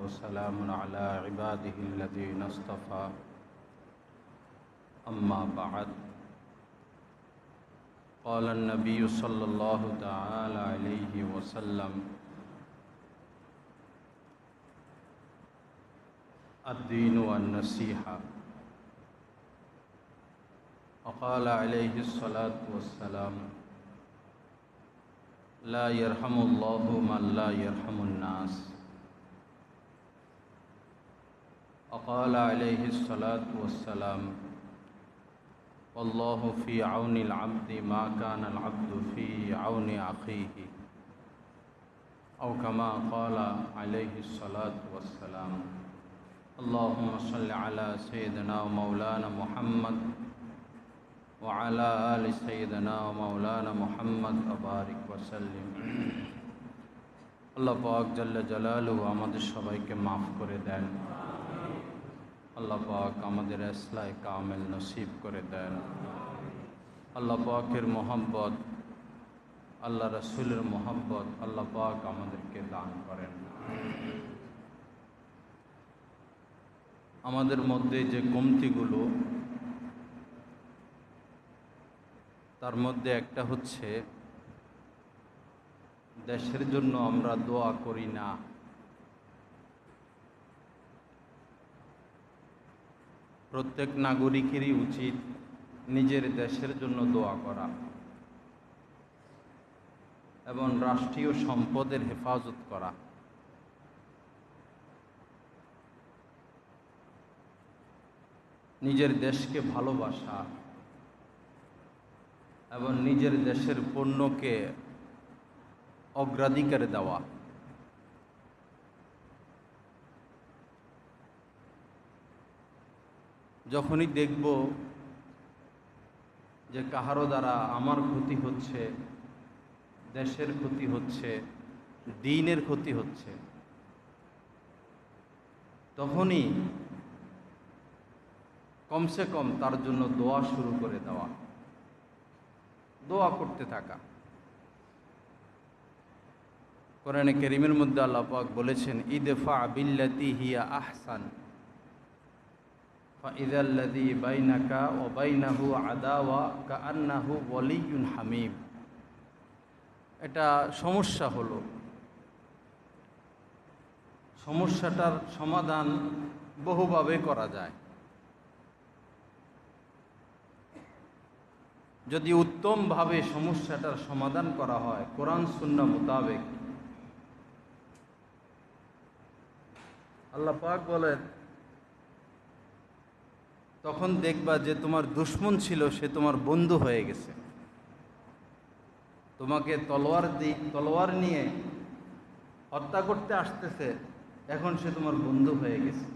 وسلام على عباده الذين اصطفى أما بعد قال النبي صلى الله تعالى عليه وسلم الدين والنصيحة وقال عليه الصلاة والسلام لا يرحم الله من لا يرحم الناس وقال عليه الصلاة والسلام والله في عون العبد ما كان العبد في عون أخيه أو كما قال عليه الصلاة والسلام اللهم صل على سيدنا ومولانا محمد وعلى آل سيدنا ومولانا محمد وبارك وسلم আল্লাহ পাক জাল্লা জালালুহু আমাদের সবাইকে মাফ করে দেন। আল্লাহ পাক আমাদের ইসলাহ কামেল নসিব করে দেন। আল্লাহ পাকের মোহাব্বত, আল্লাহ রাসূলের মোহাব্বত আল্লাহ পাক আমাদেরকে দান করেন। আমাদের মধ্যে যে কমতিগুলো, তার মধ্যে একটা হচ্ছে দেশের জন্য আমরা দোয়া করি না। প্রত্যেক নাগরিকেরই উচিত নিজের দেশের জন্য দোয়া করা এবং রাষ্ট্রীয় সম্পদের হেফাজত করা। নিজের দেশকে ভালোবাসা এবং নিজের দেশের পণ্যকে অগ্রাধিকার দেওয়া। যখনই দেখব যে কাহারো দ্বারা আমার ক্ষতি হচ্ছে, দেশের ক্ষতি হচ্ছে, দ্বীনের ক্ষতি হচ্ছে, তখনই কমসে কম তার জন্য দোয়া শুরু করে দেওয়া, দোয়া করতে থাকা। কোরআনে কারীমের মধ্যে আল্লাহ পাক বলেছেন ইদফা বিল্লাতি হিয়া আহসান ফাইযাল্লাযী বাইনাকা ওয়া বাইনাহু আদাওয়া কাআন্নাহু ওয়ালিয়্যুন হামীম। এটা সমস্যা হলো, সমস্যাটার সমাধান বহুভাবে করা যায়। যদি উত্তমভাবে সমস্যাটার সমাধান করা হয় কোরআন সুন্নাহ মোতাবেক, আল্লাহ পাক বলেন তখন দেখবা যে তোমার দুশমন ছিল সে তোমার বন্ধু হয়ে গেছে। তোমাকে তলোয়ার নিয়ে হত্যা করতে আসতেছে, এখন সে তোমার বন্ধু হয়ে গেছে।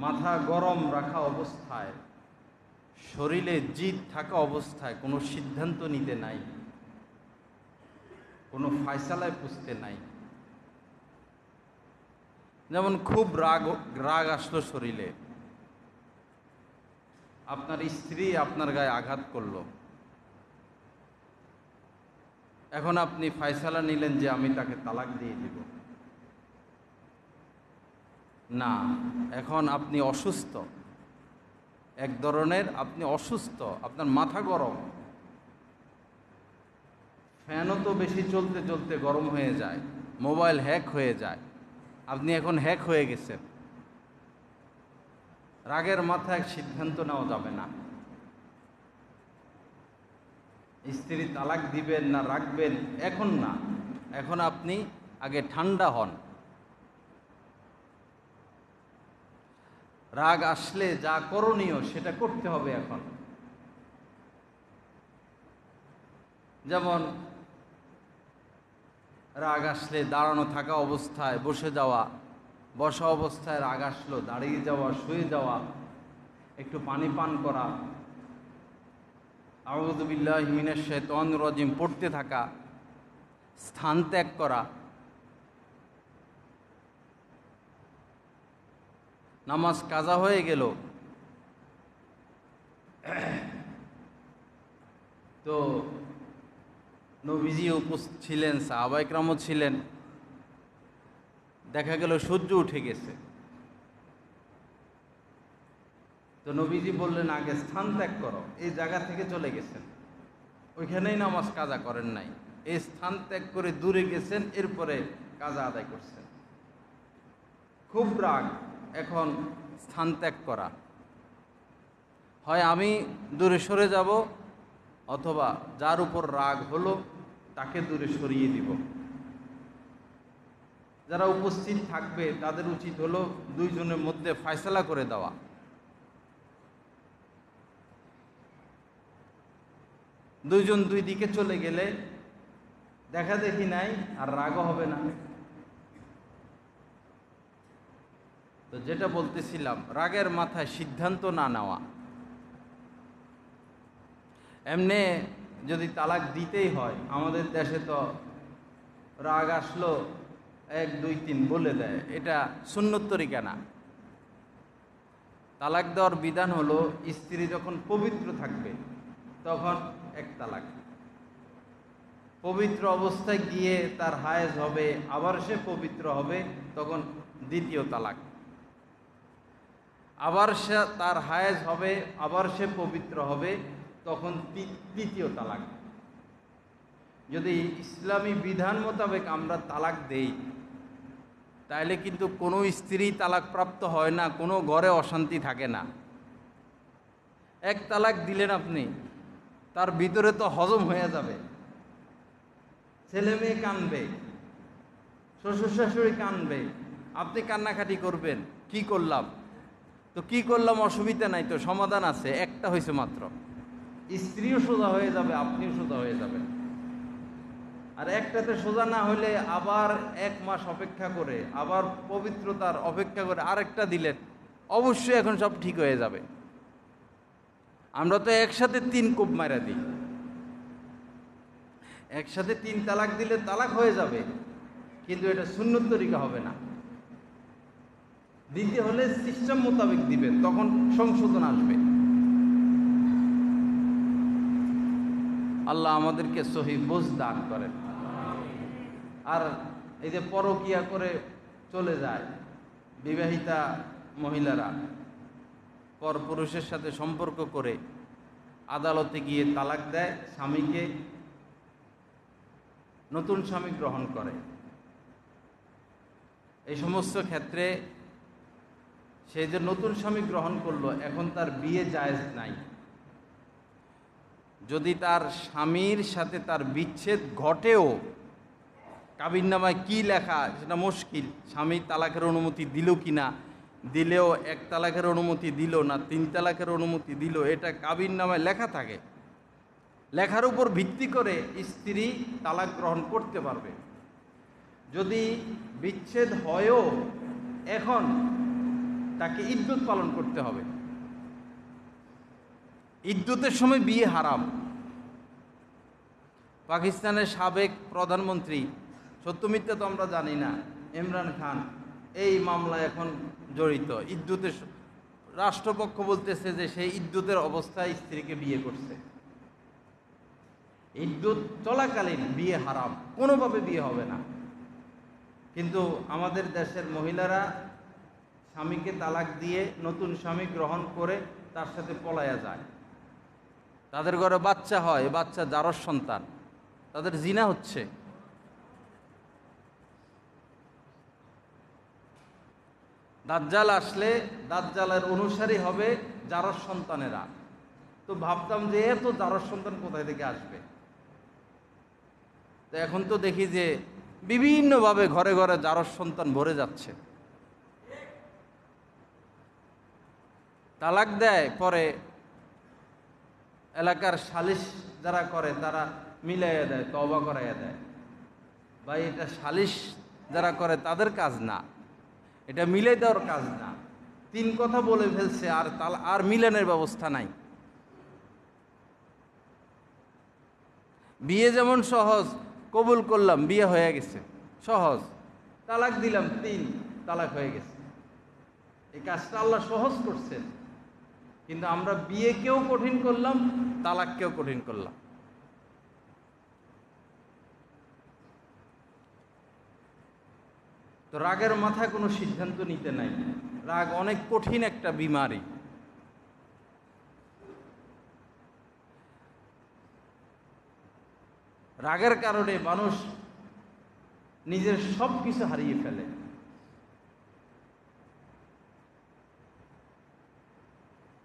মাথা গরম রাখা অবস্থায়, শরীরে জিদ থাকা অবস্থায় কোনো সিদ্ধান্ত নিতে নাই, কোনো ফায়সালায় পুষতে নাই। যেমন খুব রাগ আসলো শরীরে, আপনার স্ত্রী আপনার গায়ে আঘাত করলো, এখন আপনি ফায়সালা নিলেন যে আমি তাকে তালাক দিয়ে দিব। না, এখন আপনি অসুস্থ, এক ধরনের আপনি অসুস্থ, আপনার মাথা গরম, ফ্যানও তো বেশি চলতে চলতে গরম হয়ে যায়, মোবাইল হ্যাক হয়ে যায়, আপনি এখন হ্যাক হয়ে গেছেন। রাগের মাথায় সিদ্ধান্ত নেওয়া যাবে না। স্ত্রী তালাক দিবেন না রাখবেন এখন না, এখন আপনি আগে ঠান্ডা হন। রাগ আসলে যা করণীয় সেটা করতে হবে এখন। যেমন রাগ আসলে দাঁড়ানো থাকা অবস্থায় বসে যাওয়া, বসা অবস্থায় রাগ আসলো দাঁড়িয়ে যাওয়া, শুয়ে যাওয়া, একটু পানি পান করা, আউযু বিল্লাহি মিনাশ শাইতানির রাজিম পড়তে থাকা, স্থান ত্যাগ করা, নামাজ কাজা হয়ে গেল তো নবীজি উপস্থিত ছিলেন, সাহাবায়ে কেরামও ছিলেন, দেখা গেল সূর্য উঠে গেছে। তো নবীজি বললেন, আগে স্থান ত্যাগ করো। এই জায়গা থেকে চলে গেছেন, ওইখানেই নামাজ কাজা করেন নাই, এই স্থান ত্যাগ করে দূরে গেছেন, এরপরে কাজা আদায় করছেন। খুব রাগ, এখন স্থান ত্যাগ করা, হয় আমি দূরে সরে যাব, অথবা যার উপর রাগ হলো তাকে দূরে সরিয়ে দিব। যারা উপস্থিত থাকবে তাদের উচিত হলো দুইজনের মধ্যে ফয়সালা করে দেওয়া। দুইজন দুই দিকে চলে গেলে দেখা দেখি নাই, আর রাগও হবে না। তো যেটা বলতেছিলাম, রাগের মাথায় সিদ্ধান্ত না নেওয়া। এমনি যদি তালাক দিতেই হয়, আমাদের দেশে তো রাগ আসলো 1 2 3 বলে দেয়, এটা সুন্নত তরিকা না। তালাক দেওয়ার বিধান হলো, স্ত্রী যখন পবিত্র থাকবে তখন 1 তালাক, পবিত্র অবস্থায় গিয়ে তার হায়েজ হবে, আবার সে পবিত্র হবে, তখন 2য় তালাক, আবার সে তার হায়েজ হবে, আবার সে পবিত্র হবে, তখন 3য় তালাক। যদি ইসলামী বিধান মোতাবেক আমরা তালাক দেই, তাইলে কিন্তু কোনো স্ত্রী তালাকপ্রাপ্ত হয় না, কোনো ঘরে অশান্তি থাকে না। 1 তালাক দিলেন আপনি, তার ভিতরে তো হজম হয়ে যাবে, ছেলে মেয়ে কানবে, শ্বশুর শাশুড়ি কানবে, আপনি কান্নাকাটি করবেন, কি করলাম। তো কি করলাম, অসুবিধা নাই, তো সমাধান আছে, একটা হয়েছে মাত্র। স্ত্রীও সোজা হয়ে যাবে, আপনিও সোজা হয়ে যাবেন। আর একটাতে সোজা না হলে আবার 1 মাস অপেক্ষা করে, আবার পবিত্রতার অপেক্ষা করে আরেকটা দিলেন, অবশ্যই এখন সব ঠিক হয়ে যাবে। আমরা তো একসাথে 3 কোপ মারা দিই, একসাথে 3 তালাক দিলে তালাক হয়ে যাবে, কিন্তু এটা সুন্নত তরিকা হবে না। দিতে হলে সিস্টেম মোতাবেক দিবেন, তখন সংশোধন আসবে। আল্লাহ আমাদেরকে সহি বুঝ দান করেন। আর এই যে পরকিয়া করে চলে যায় বিবাহিতা মহিলারা, পরপুরুষের সাথে সম্পর্ক করে আদালতে গিয়ে তালাক দেয়, স্বামীকে নতুন স্বামী গ্রহণ করে। এই সমস্ত ক্ষেত্রে সে যে নতুন স্বামী গ্রহণ করলো, এখন তার বিয়ে জায়েজ নাই। যদি তার স্বামীর সাথে তার বিচ্ছেদ ঘটেও, কাবিননামায় কি লেখা সেটা মুশকিল, স্বামী তালাকের অনুমতি দিল কি না, দিলেও 1 তালাকের অনুমতি দিল না 3 তালাকের অনুমতি দিল, এটা কাবিননামায় লেখা থাকে। লেখার উপর ভিত্তি করে স্ত্রী তালাক গ্রহণ করতে পারবে। যদি বিচ্ছেদ হয়ও, এখন তাকে ইদ্যত পালন করতে হবে। ইদ্যতের সময় বিয়ে হারাম। পাকিস্তানের সাবেক প্রধানমন্ত্রী, সত্য মিথ্যা তো আমরা জানি না, ইমরান খান এই মামলায় এখন জড়িত। ইদ্যুতের রাষ্ট্রপক্ষ বলতেছে যে সেই ইদ্যুতের অবস্থায় স্ত্রীকে বিয়ে করছে। ইদ্যুত চলাকালীন বিয়ে হারাম, কোনোভাবে বিয়ে হবে না। কিন্তু আমাদের দেশের মহিলারা স্বামীকে তালাক দিয়ে নতুন স্বামী গ্রহণ করে তার সাথে পলায়া যায়, তাদের ঘরে বাচ্চা হয়, বাচ্চা জারজ সন্তান, তাদের জিনা হচ্ছে। দাজ্জাল আসলে দাজ্জালের অনুসারী হবে জারজ সন্তানেরা। তো ভাবতাম যে এত জারজ সন্তান কোথায় থেকে আসবে, তো এখন তো দেখি যে বিভিন্নভাবে ঘরে ঘরে জারজ সন্তান ভরে যাচ্ছে। তালাক দেয়, পরে এলাকার সালিশ যারা করে তারা মিলাইয়া দেয়, তওবা করাইয়া দেয়। ভাই, এটা সালিশ যারা করে তাদের কাজ না, এটা মিলাই দেওয়ার কাজ না। 3 কথা বলে ফেলছে, আর মিলানের ব্যবস্থা নাই। বিয়ে যেমন সহজ, কবুল করলাম, বিয়ে হয়ে গেছে, সহজ। তালাক দিলাম, 3 তালাক হয়ে গেছে। এই কাজটা আল্লাহ সহজ করছেন, কিন্তু আমরা বিয়েকেও কঠিন করলাম, তালাককেও কঠিন করলাম। তো রাগের মাথায় কোনো সিদ্ধান্ত নিতে নাই। রাগ অনেক কঠিন একটা বিমারি। রাগের কারণে মানুষ নিজের সব কিছু হারিয়ে ফেলে।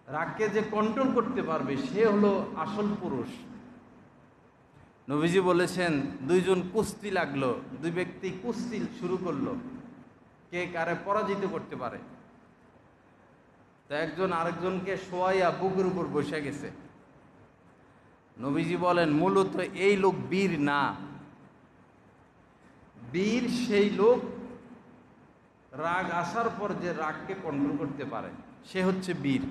রাগকে যে কন্ট্রোল করতে পারবে সে হলো আসল পুরুষ। নবীজি বলেছেন, দুইজন কুস্তি লাগলো, দুই ব্যক্তি কুস্তি শুরু করলো, কে কারে পরাজিত করতে পারে। তো একজন আরেকজনকে শোয়াইয়া বুকের উপর বসে গেছে। নবীজি বলেন, মূলত এই লোক বীর না, বীর সেই লোক রাগ আসার পর যে রাগকে কন্ট্রোল করতে পারে, সে হচ্ছে বীর।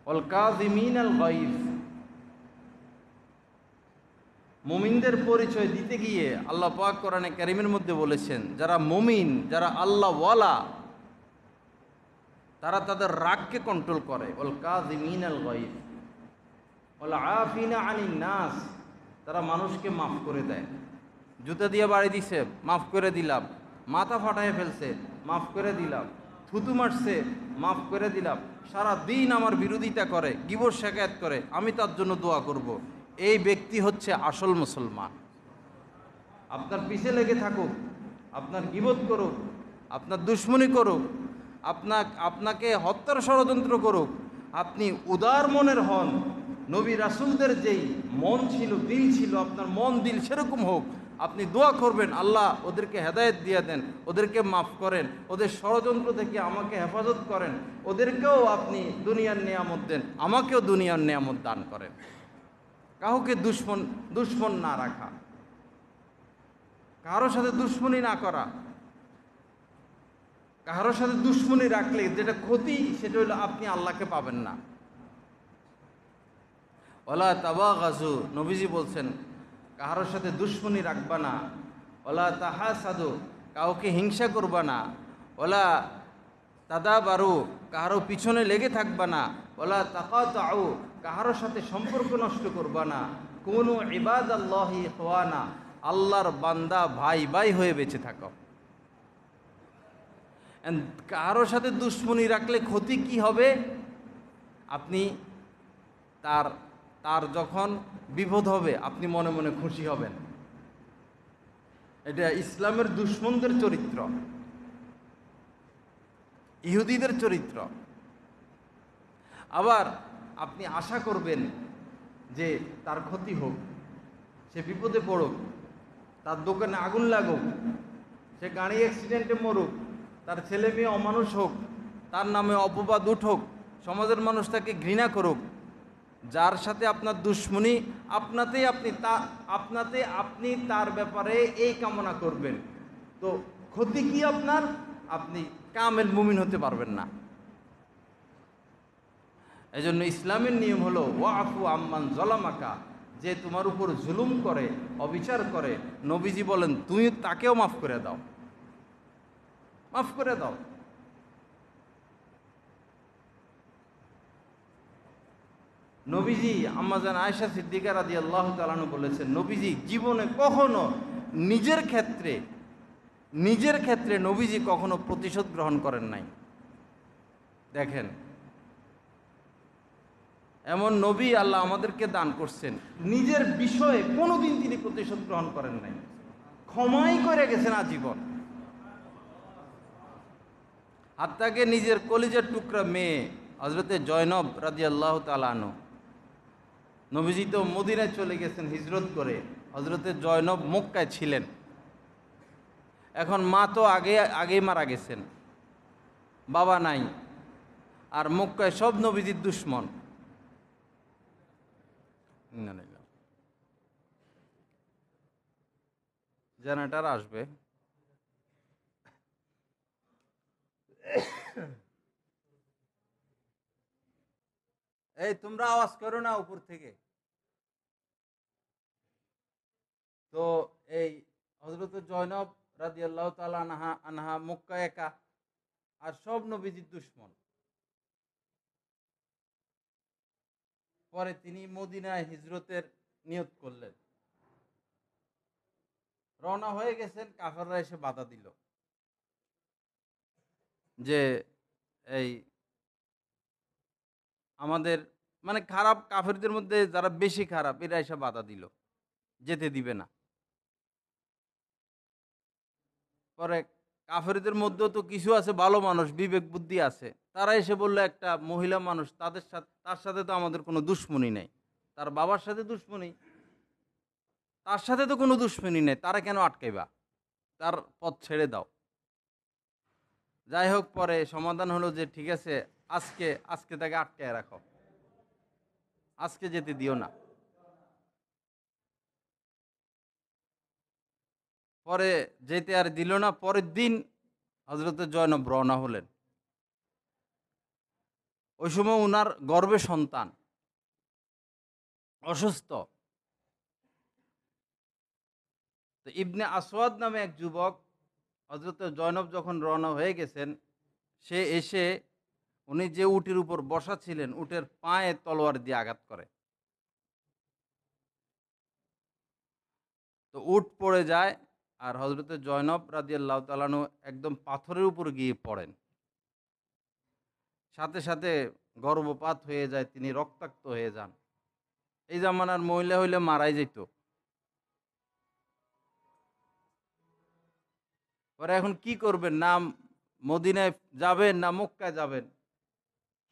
ওয়াল কাযিমিন আল গায়জ, মুমিনদের পরিচয় দিতে গিয়ে আল্লাহ পাক কোরআনে কারীমের মধ্যে বলেছেন, যারা মুমিন, যারা আল্লাহওয়ালা, তারা তাদের রাগকে কন্ট্রোল করে। ওয়াল কাযিমিন আল গায়জ ওয়াল আফিনা আনিন নাস, তারা মানুষকে মাফ করে দেয়। জুতা দিয়ে বাড়ি দিছে, মাফ করে দিলাম। মাথা ফাটায় ফেলছে, মাফ করে দিলাম। থুতু মারছে, মাফ করে দিলাম। সারা দিন আমার বিরোধিতা করে, গীবত শিকায়াত করে, আমি তার জন্য দোয়া করব। এই ব্যক্তি হচ্ছে আসল মুসলমান। আপনার পিছে লেগে থাকুক, আপনার গীবত করুক, আপনার দুশমনি করুক, আপনাকে হত্যার ষড়যন্ত্র করুক, আপনি উদার মনের হন। নবী রাসূলদের যেই মন ছিল, দিল ছিল, আপনার মন দিল সেরকম হোক। আপনি দোয়া করবেন, আল্লাহ ওদেরকে হেদায়েত দিয়ে দেন, ওদেরকে মাফ করেন, ওদের ষড়যন্ত্র থেকে আমাকে হেফাজত করেন, ওদেরকেও আপনি দুনিয়ার নিয়ামত দেন, আমাকেও দুনিয়ার নিয়ামত দান করেন। কাউকে দুশ্মন না রাখা, কারোর সাথে দুশ্মনী না করা। কারোর সাথে দুশ্মনী রাখলে যেটা ক্ষতি, সেটা হলো আপনি আল্লাহকে পাবেন না। ওয়ালা তাবাগাজু, নবীজি বলছেন, কারোর সাথে দুশ্মনী রাখবা না। ওয়ালা তাহাসাদু, কাউকে হিংসা করবা না। ওয়ালা তাদাবারু, কারো পিছনে লেগে থাকবা না। ওয়ালা তাকাতাউ, কারোর সাথে সম্পর্ক নষ্ট করবা না। কুনু ইবাদাল্লাহি ইখওয়ানা, আল্লাহর বান্দা ভাই ভাই হয়ে বেঁচে থাকো। কারোর সাথে দুশ্মনী রাখলে ক্ষতি কি হবে? আপনি তার যখন বিপদ হবে আপনি মনে মনে খুশি হবেন। এটা ইসলামের দুশ্মনদের চরিত্র, ইহুদিদের চরিত্র। আবার আপনি আশা করবেন যে তার ক্ষতি হোক, সে বিপদে পড়ুক, তার দোকানে আগুন লাগুক, সে গাড়ি অ্যাক্সিডেন্টে মরুক, তার ছেলে মেয়ে অমানুষ হোক, তার নামে অপবাদ উঠুক, সমাজের মানুষ তাকে ঘৃণা করুক। যার সাথে আপনার দুশ্মনী, আপনাতে আপনি তার ব্যাপারে এই কামনা করবেন, তো ক্ষতি কি আপনার? আপনি কামেল মুমিন হতে পারবেন না। এই জন্য ইসলামের নিয়ম হলো ওয়াফু আম্মান জলামাকা, যে তোমার উপর জুলুম করে, অবিচার করে, নবীজি বলেন তুমি তাকেও মাফ করে দাও, মাফ করে দাও। নবীজি আম্মাজান আয়েশা সিদ্দিকা রাদিয়াল্লাহু তাআলা আনহা বলেছেন, নবীজি জীবনে কখনো নিজের ক্ষেত্রে নবীজি কখনো প্রতিশোধ গ্রহণ করেন নাই। দেখেন, এমন নবী আল্লাহ আমাদেরকে দান করছেন, নিজের বিষয়ে কোনোদিন তিনি প্রতিশোধ গ্রহণ করেন নাই, ক্ষমাই করে গেছেন আজীবন। হাত্তাকে নিজের কলিজার টুকরা মেয়ে হযরতে জয়নব রাদিয়াল্লাহু তাআলা আনহা, নবীজি তো মদিনায় চলে গেছেন হিজরত করে, হযরতে জয়নব মক্কায় ছিলেন। এখন মা তো আগেই মারা গেছেন, বাবা নাই, আর মক্কায় সব নবীজির দুশ্মন। জেনারেটর আসবে। এই তোমরা আওয়াজ করো না উপর থেকে। তো এই হযরত জয়নব রাদিয়াল্লাহু তাআলা আনহা মক্কা একা, আর সব নবীজির দুশ্মন। পরে তিনি মদিনায় হিজরতের নিয়ত করলেন। রওনা হয়ে গেছেন, কাফেররা এসে বাধা দিল যে এই আমাদের মানে খারাপ কাফেরদের মধ্যে যারা বেশি খারাপ এরা এসে বাধা দিল, যেতে দিবে না। পরে কাফেরদের মধ্যেও তো কিছু আছে ভালো মানুষ, বিবেক বুদ্ধি আছে, তারা এসে বললো একটা মহিলা মানুষ, তার সাথে তো আমাদের কোনো দুশ্মনী নেই, তার বাবার সাথে দুশ্মনী, তার সাথে তো কোনো দুশ্মনী নেই, তারা কেন আটকাইবা, তার পথ ছেড়ে দাও। যাই হোক, পরে সমাধান হলো যে ঠিক আছে, আজকে আজকে তাকে আটকায় রাখো, আজকে যেতে দিও না। পরে যেতে আর দিল না। পরের দিন হযরতে জয়নব রওনা হলেন। ওই সময় উনার গর্ভে সন্তান, অসুস্থ। তো ইবনে আসওয়াদ নামে এক যুবক, হযরতে জয়নব যখন রওনা হয়ে গেছেন, সে এসে উনি যে উটের উপর বসা ছিলেন, উটের পায়ে তলোয়ার দিয়ে আঘাত করে। তো উট পড়ে যায়, আর হযরতে জয়নব রাদিয়াল্লাহু তাআলা আনহু একদম পাথরের উপর গিয়ে পড়েন। সাথে সাথে গর্ভপাত হয়ে যায়, তিনি রক্তাক্ত হয়ে যান। এই জামানার মহিলা হইলে মারাই যেত। পরে এখন কি করবেন, না মদিনায় যাবেন না মক্কায় যাবেন,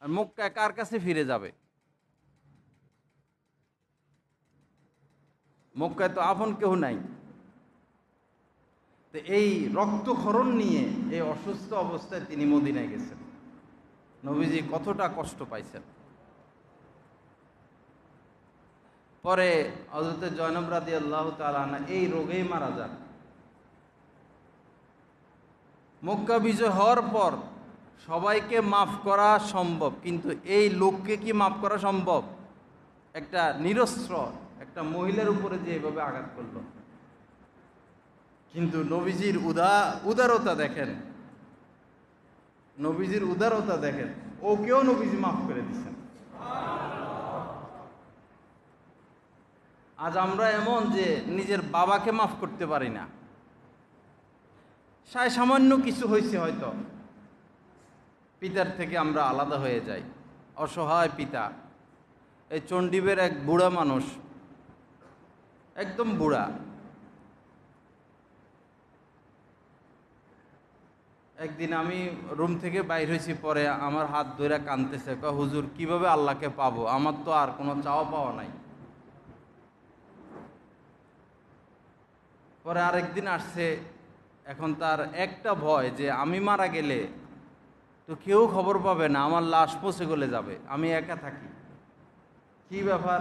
আর মক্কায় কার কাছে ফিরে যাবে? মক্কায় তো আপন কেউ নাই। তো এই রক্তক্ষরণ নিয়ে এই অসুস্থ অবস্থায় তিনি মদিনায় গেছেন। নবীজি কতটা কষ্ট পাইছেন। পরে হযরত জয়নব রাদিয়াল্লাহু তাআলা আনহা এই রোগেই মারা যান। মক্কা বিজয় হওয়ার পর সবাইকে মাফ করা সম্ভব, কিন্তু এই লোককে কি মাফ করা সম্ভব? একটা নিরস্ত্র একটা মহিলার উপরে যে এভাবে আঘাত করলো। কিন্তু নবীজির উদারতা দেখেন, নবীজির উদারতা দেখেন, ওকেও নবীজি মাফ করে দিচ্ছেন। আজ আমরা এমন যে নিজের বাবাকে মাফ করতে পারি না। সামান্য কিছু হয়েছে হয়তো, পিতার থেকে আমরা আলাদা হয়ে যাই। অসহায় পিতা। এই চণ্ডীবের এক বুড়া মানুষ, একদম বুড়া, একদিন আমি রুম থেকে বাইর হয়েছি, পরে আমার হাত ধরে কাঁদতেছে, হুজুর কিভাবে আল্লাহকে পাবো, আমার তো আর কোনো চাওয়া পাওয়া নাই। পরে আরেকদিন আসছে, এখন তার একটা ভয় যে আমি মারা গেলে তো কেউ খবর পাবে না, আমার লাশ পচে গলে যাবে, আমি একা থাকি। কি ব্যাপার,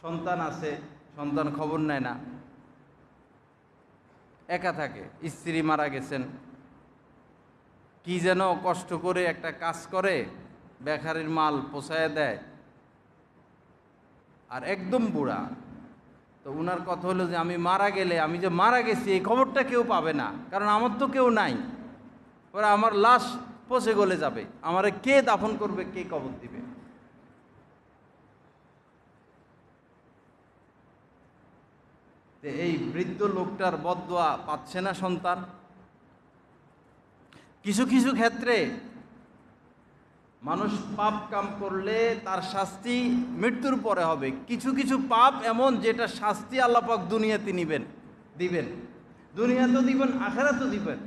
সন্তান আছে, সন্তান খবর নেয় না, একা থাকে। স্ত্রী মারা গেছেন, কি যেন কষ্ট করে একটা কাজ করে, বেকারির মাল পোষায় দেয়, আর একদম বুড়া। তো উনার কথা হলো যে আমি মারা গেলে, আমি যে মারা গেছি এই খবরটা কেউ পাবে না, কারণ আমার তো কেউ নাই। পরে আমার লাশ পচে গলে যাবে, আমারে কে দাফন করবে, কে কবর দিবে? এই বৃদ্ধ লোকটার বদদোয়া পাচ্ছে না সন্তান। কিছু কিছু ক্ষেত্রে মানুষ পাপ কাম করলে তার শাস্তি মৃত্যুর পরে হবে। কিছু কিছু পাপ এমন যেটা শাস্তি আল্লাহ পাক দুনিয়াতে দিবেন, দুনিয়াতেও দিবেন, আখিরাতেও দিবেন।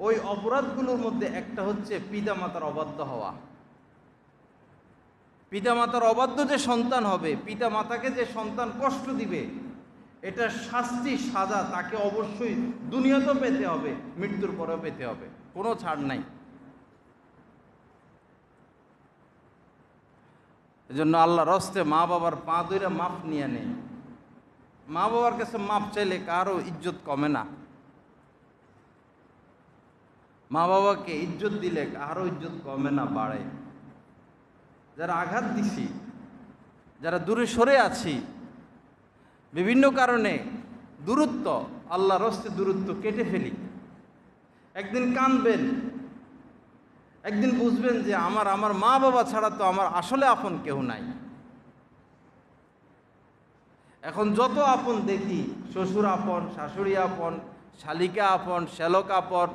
ওই অপরাধগুলোর মধ্যে একটা হচ্ছে পিতামাতার অবাধ্য হওয়া। পিতামাতার অবাধ্য যে সন্তান হবে, পিতামাতাকে যে সন্তান কষ্ট দিবে, এটা শাস্তি সাজা তাকে অবশ্যই দুনিয়াতেও পেতে হবে, মৃত্যুর পরেও পেতে হবে, কোনো ছাড় নাই। এজন্য আল্লাহ রস্তে মা বাবার পা ধরে মাপ নিয়ে নেই। মা বাবার কাছে মাপ চাইলে কারো ইজ্জত কমে না। মা বাবাকে ইজ্জত দিলে কারো ইজ্জত কমে না, বাড়ে। যারা আঘাত দিছি, যারা দূরে সরে আছি, বিভিন্ন কারণে দূরত্ব, আল্লাহ রস্তে দূরত্ব কেটে ফেলি। একদিন কাঁদবেন, একদিন বুঝবেন যে আমার মা বাবা ছাড়া তো আমার আসলে আপন কেউ নাই। এখন যত আপন দেখি, শ্বশুর আপন, শাশুড়ি আপন, শালিকা আপন, শ্যালক আপন,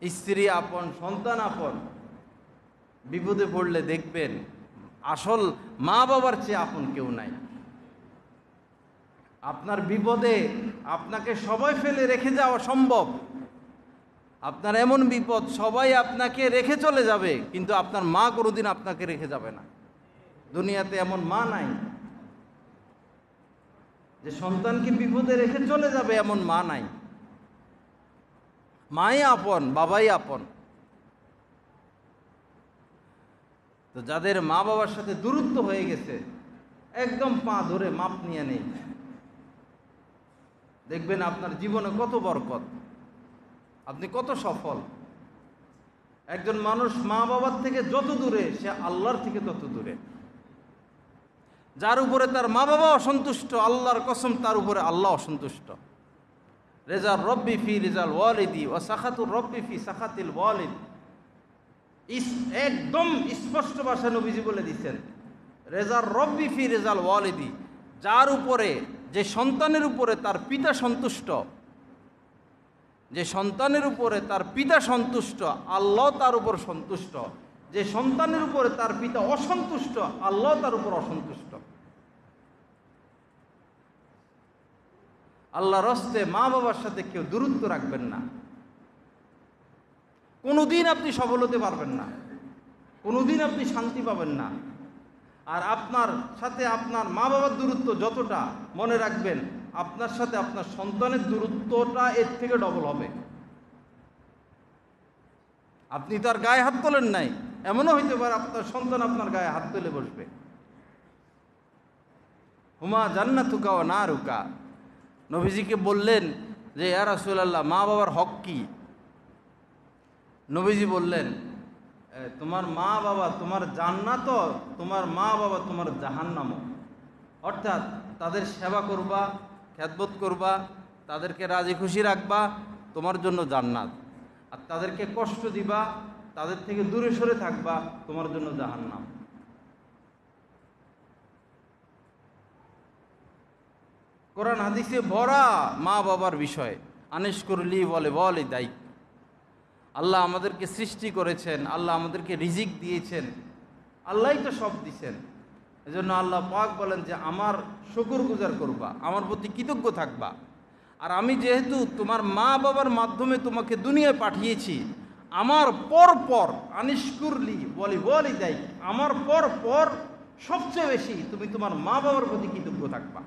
স্ত্রী আপন, সন্তান আপন। বিপদে পড়লে দেখবেন আসল মা বাবার চেয়ে আপন কেউ নাই। আপনার বিপদে আপনাকে সবাই ফেলে রেখে যাওয়া সম্ভব। আপনার এমন বিপদ সবাই আপনাকে রেখে চলে যাবে, কিন্তু আপনার মা কোনোদিন আপনাকে রেখে যাবে না। দুনিয়াতে এমন মা নাই যে সন্তানকে বিপদে রেখে চলে যাবে, এমন মা নাই। মাই আপন, বাবাই আপন। তো যাদের মা বাবার সাথে দূরত্ব হয়ে গেছে, একদম পা ধরে মাপ নিয়ে নেই, দেখবেন আপনার জীবনে কত বরকত, আপনি কত সফল। একজন মানুষ মা বাবার থেকে যত দূরে, সে আল্লাহর থেকে তত দূরে। যার উপরে তার মা বাবা অসন্তুষ্ট, আল্লাহর কসম তার উপরে আল্লাহ অসন্তুষ্ট। রেজাল রব্বি ফি রেজাল ওয়ালিদি ও সাখাতুর রব্বি ফি সাখাতিল ওয়ালিদ। একদম স্পষ্ট ভাষা নবীজি বলে দিচ্ছেন, রেজাল রব্বি ফি রেজাল ওয়ালিদি। যার উপরে, যে সন্তানের উপরে তার পিতা সন্তুষ্ট, যে সন্তানের উপরে তার পিতা সন্তুষ্ট, আল্লাহ তার উপর সন্তুষ্ট। যে সন্তানের উপরে তার পিতা অসন্তুষ্ট, আল্লাহ তার উপর অসন্তুষ্ট। আল্লাহর হস্তে মা বাবার সাথে কেউ দূরত্ব রাখবেন না। কোনোদিন আপনি সফল হতে পারবেন না, কোনোদিন আপনি শান্তি পাবেন না। আর আপনার সাথে আপনার মা বাবার দূরত্ব যতটা, মনে রাখবেন আপনার সাথে আপনার সন্তানের দূরত্বটা এর থেকে ডবল হবে। আপনি তার গায়ে হাত তোলেন নাই, এমনও হইতে পারে আপনার সন্তান আপনার গায়ে হাত তুলে বসবে। হুমা জান্নাতুকা ওয়া নারুকা। নবীজিকে বললেন যে ইয়া রাসূলুল্লাহ, মা বাবার হক কি? নবীজি বললেন, তোমার মা বাবা তোমার জান্নাত, তোমার মা বাবা তোমার জাহান্নামও। অর্থাৎ তাদের সেবা করবা, খেদমত করবা, তাদেরকে রাজি খুশি রাখবা, তোমার জন্য জান্নাত। আর তাদেরকে কষ্ট দিবা, তাদের থেকে দূরে সরে থাকবা, তোমার জন্য জাহান্নাম। কোরআন হাদিসে ভরা মা বাবার বিষয়। আনিস করলি বলে দায়িক। আল্লাহ আমাদেরকে সৃষ্টি করেছেন, আল্লাহ আমাদেরকে রিজিক দিয়েছেন, আল্লাহই তো সব দিয়েছেন। এজন্য আল্লাহ পাক বলেন যে আমার শুকরগুজার করবা, আমার প্রতি কৃতজ্ঞ থাকবা। আর আমি যেহেতু তোমার মা বাবার মাধ্যমে তোমাকে দুনিয়ায় পাঠিয়েছি, আমার পর আনিস করলি বলে দায়িক, আমার পর সবচেয়ে বেশি তুমি তোমার মা বাবার প্রতি কৃতজ্ঞ থাকবা।